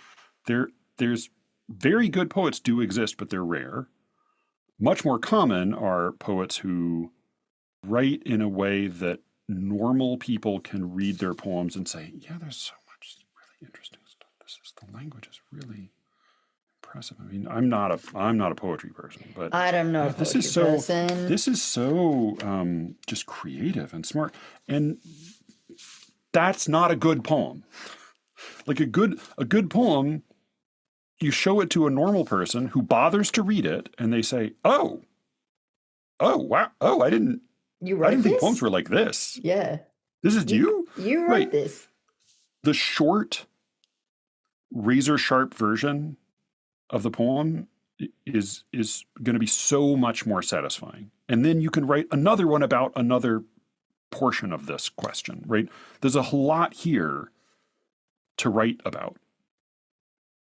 there's very good poets do exist, but they're rare. Much more common are poets who write in a way that normal people can read their poems and say, yeah, there's so much really interesting stuff. The language is really impressive. I mean, I'm not a poetry person, but I don't know. This is so just creative and smart, and that's not a good poem. Like a good poem, you show it to a normal person who bothers to read it, and they say, "Oh, wow, I didn't think poems were like this." Yeah, this is you. You wrote this. The short, razor-sharp version of the poem is going to be so much more satisfying. And then you can write another one about another portion of this question, right? There's a lot here to write about.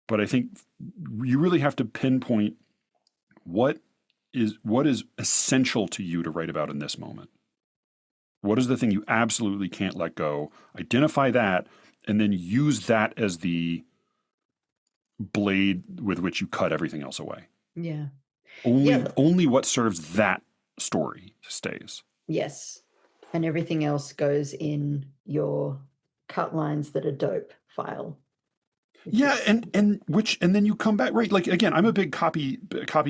But I think you really have to pinpoint what is essential to you to write about in this moment. What is the thing you absolutely can't let go? Identify that, and then use that as the blade with which you cut everything else away. Yeah. Only what serves that story stays. Yes. And everything else goes in your cut lines that are dope file. Yeah, and then you come back, right? Like, again, I'm a big copy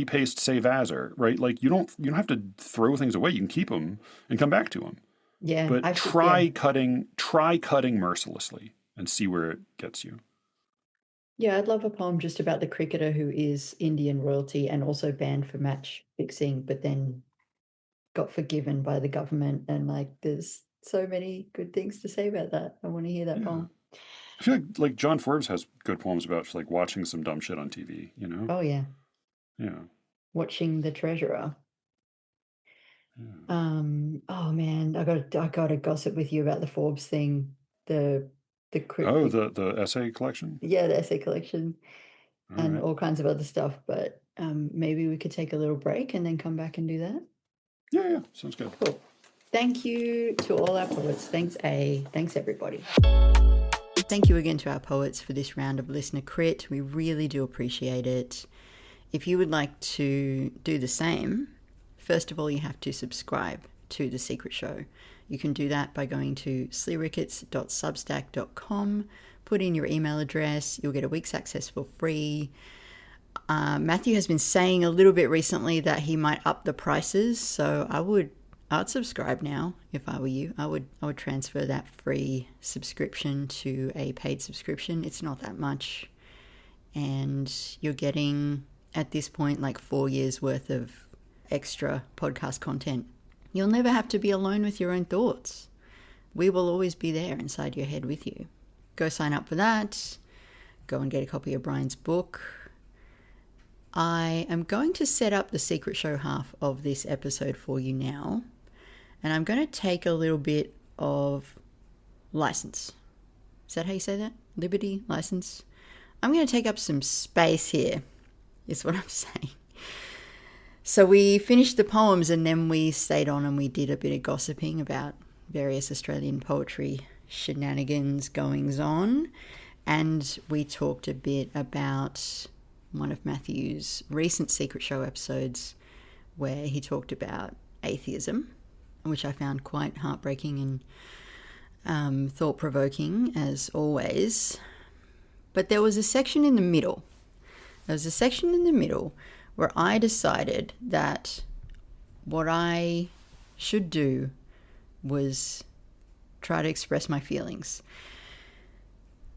paste save aser, right? Like, you don't have to throw things away. You can keep them and come back to them. Yeah. But try cutting mercilessly and see where it gets you. Yeah, I'd love a poem just about the cricketer who is Indian royalty and also banned for match fixing, but then got forgiven by the government. And like, there's so many good things to say about that. I want to hear that poem. I feel like John Forbes has good poems about just like watching some dumb shit on TV, you know? Oh yeah. Yeah. Watching The Treasurer. Yeah. Oh man, I got to gossip with you about the Forbes thing. The essay collection? Yeah, the essay collection. All and right. all kinds of other stuff. But maybe we could take a little break and then come back and do that. Yeah, sounds good. Cool. Thank you to all our poets. Thanks, A. Thanks, everybody. Thank you again to our poets for this round of Listener Crit. We really do appreciate it. If you would like to do the same, first of all, you have to subscribe to The Secret Show. You can do that by going to SLEERICKETS.substack.com, put in your email address, you'll get a week's access for free. Matthew has been saying a little bit recently that he might up the prices, so I'd subscribe now if I were you. I would transfer that free subscription to a paid subscription. It's not that much. And you're getting, at this point, like 4 years worth of extra podcast content. You'll never have to be alone with your own thoughts. We will always be there inside your head with you. Go sign up for that. Go and get a copy of Brian's book. I am going to set up the Secret Show half of this episode for you now. And I'm going to take a little bit of license. Is that how you say that? Liberty, license? I'm going to take up some space here, is what I'm saying. So we finished the poems and then we stayed on and we did a bit of gossiping about various Australian poetry shenanigans goings on. And we talked a bit about one of Matthew's recent Secret Show episodes where he talked about atheism, which I found quite heartbreaking and thought-provoking as always. But there was a section in the middle. Where I decided that what I should do was try to express my feelings.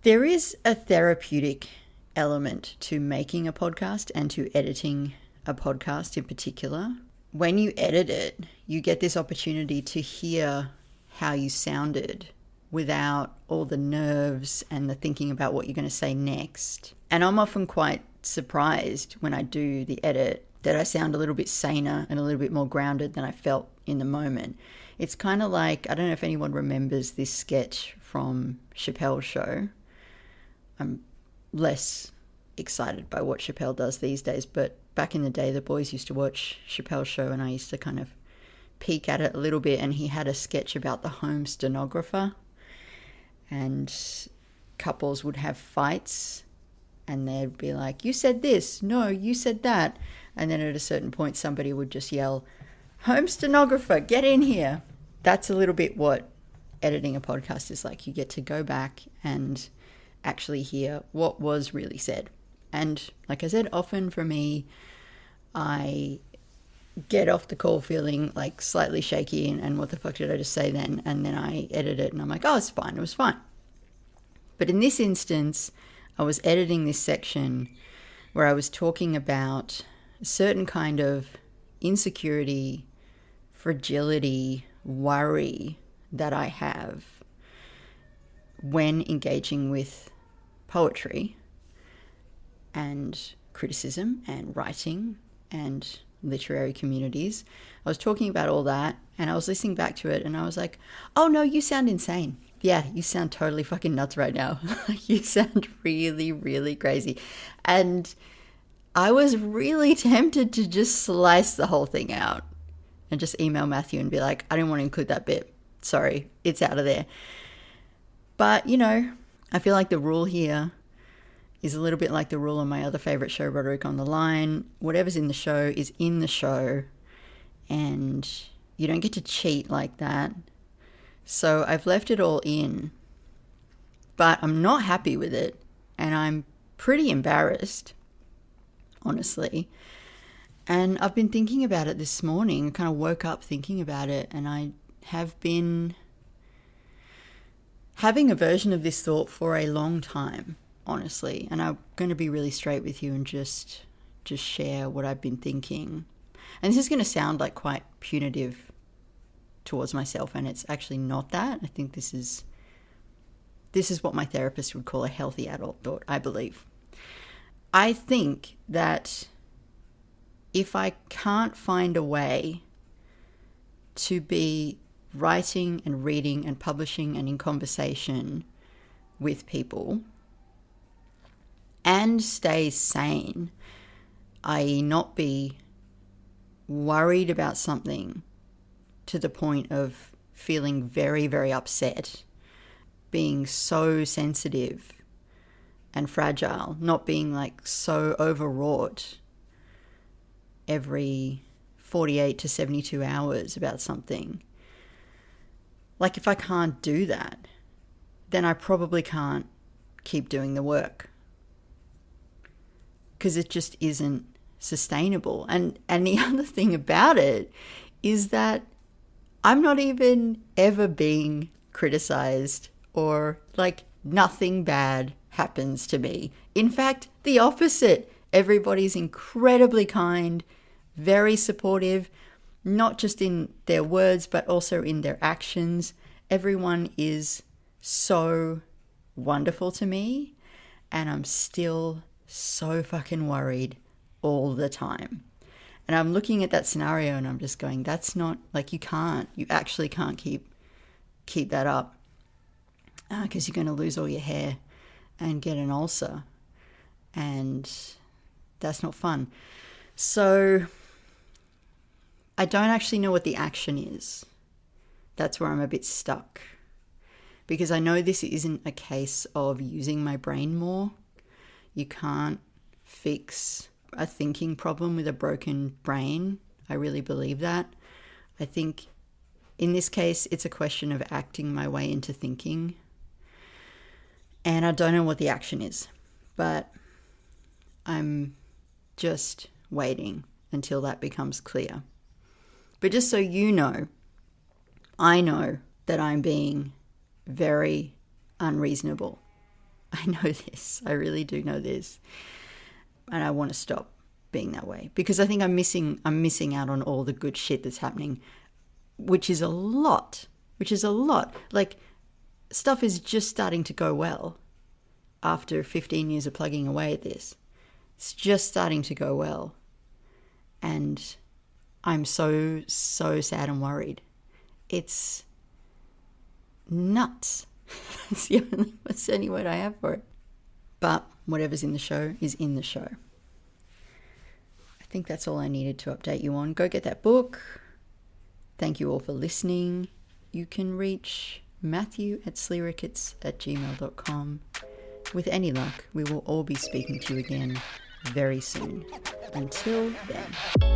There is a therapeutic element to making a podcast and to editing a podcast in particular. When you edit it, you get this opportunity to hear how you sounded without all the nerves and the thinking about what you're going to say next. And I'm often quite surprised when I do the edit that I sound a little bit saner and a little bit more grounded than I felt in the moment. It's kind of like, I don't know if anyone remembers this sketch from Chappelle's show. I'm less excited by what Chappelle does these days, but back in the day, the boys used to watch Chappelle's show and I used to kind of peek at it a little bit, and he had a sketch about the home stenographer, and couples would have fights and they'd be like, you said this, no, you said that. And then at a certain point, somebody would just yell, home stenographer, get in here. That's a little bit what editing a podcast is like. You get to go back and actually hear what was really said. And like I said, often for me, I get off the call feeling like slightly shaky and what the fuck did I just say then? And then I edit it and I'm like, oh, it's fine. It was fine. But in this instance, I was editing this section where I was talking about a certain kind of insecurity, fragility, worry that I have when engaging with poetry and criticism and writing and literary communities. I was talking about all that and I was listening back to it and I was like, oh no, you sound insane. Yeah, you sound totally fucking nuts right now. You sound really, really crazy. And I was really tempted to just slice the whole thing out and just email Matthew and be like, I didn't want to include that bit. Sorry, it's out of there. But, you know, I feel like the rule here is a little bit like the rule on my other favorite show, Roderick on the Line. Whatever's in the show is in the show, and you don't get to cheat like that. So I've left it all in, but I'm not happy with it, and I'm pretty embarrassed, honestly. And I've been thinking about it this morning. I kind of woke up thinking about it, and I have been having a version of this thought for a long time, honestly. And I'm going to be really straight with you and just share what I've been thinking. And this is going to sound like quite punitive towards myself, and it's actually not that. I think this is what my therapist would call a healthy adult thought, I believe. I think that if I can't find a way to be writing and reading and publishing and in conversation with people and stay sane, i.e. not be worried about something to the point of feeling very, very upset, being so sensitive and fragile, not being like so overwrought every 48 to 72 hours about something. Like if I can't do that, then I probably can't keep doing the work because it just isn't sustainable. And the other thing about it is that I'm not even ever being criticized, or like nothing bad happens to me. In fact, the opposite. Everybody's incredibly kind, very supportive, not just in their words, but also in their actions. Everyone is so wonderful to me, and I'm still so fucking worried all the time. And I'm looking at that scenario and I'm just going, that's not, like, you actually can't keep that up because you're going to lose all your hair and get an ulcer. And that's not fun. So I don't actually know what the action is. That's where I'm a bit stuck. Because I know this isn't a case of using my brain more. You can't fix a thinking problem with a broken brain. I really believe that. I think in this case, it's a question of acting my way into thinking. And I don't know what the action is, but I'm just waiting until that becomes clear. But just so you know, I know that I'm being very unreasonable. I know this. I really do know this. And I want to stop being that way because I think I'm missing out on all the good shit that's happening, which is a lot. Like, stuff is just starting to go well. after 15 years of plugging away at this. It's just starting to go well. And I'm so sad and worried. It's nuts. That's the only word I have for it. But whatever's in the show is in the show. I think that's all I needed to update you on. Go get that book. Thank you all for listening. You can reach Matthew at SLEERICKETS@gmail.com. With any luck, we will all be speaking to you again very soon. Until then.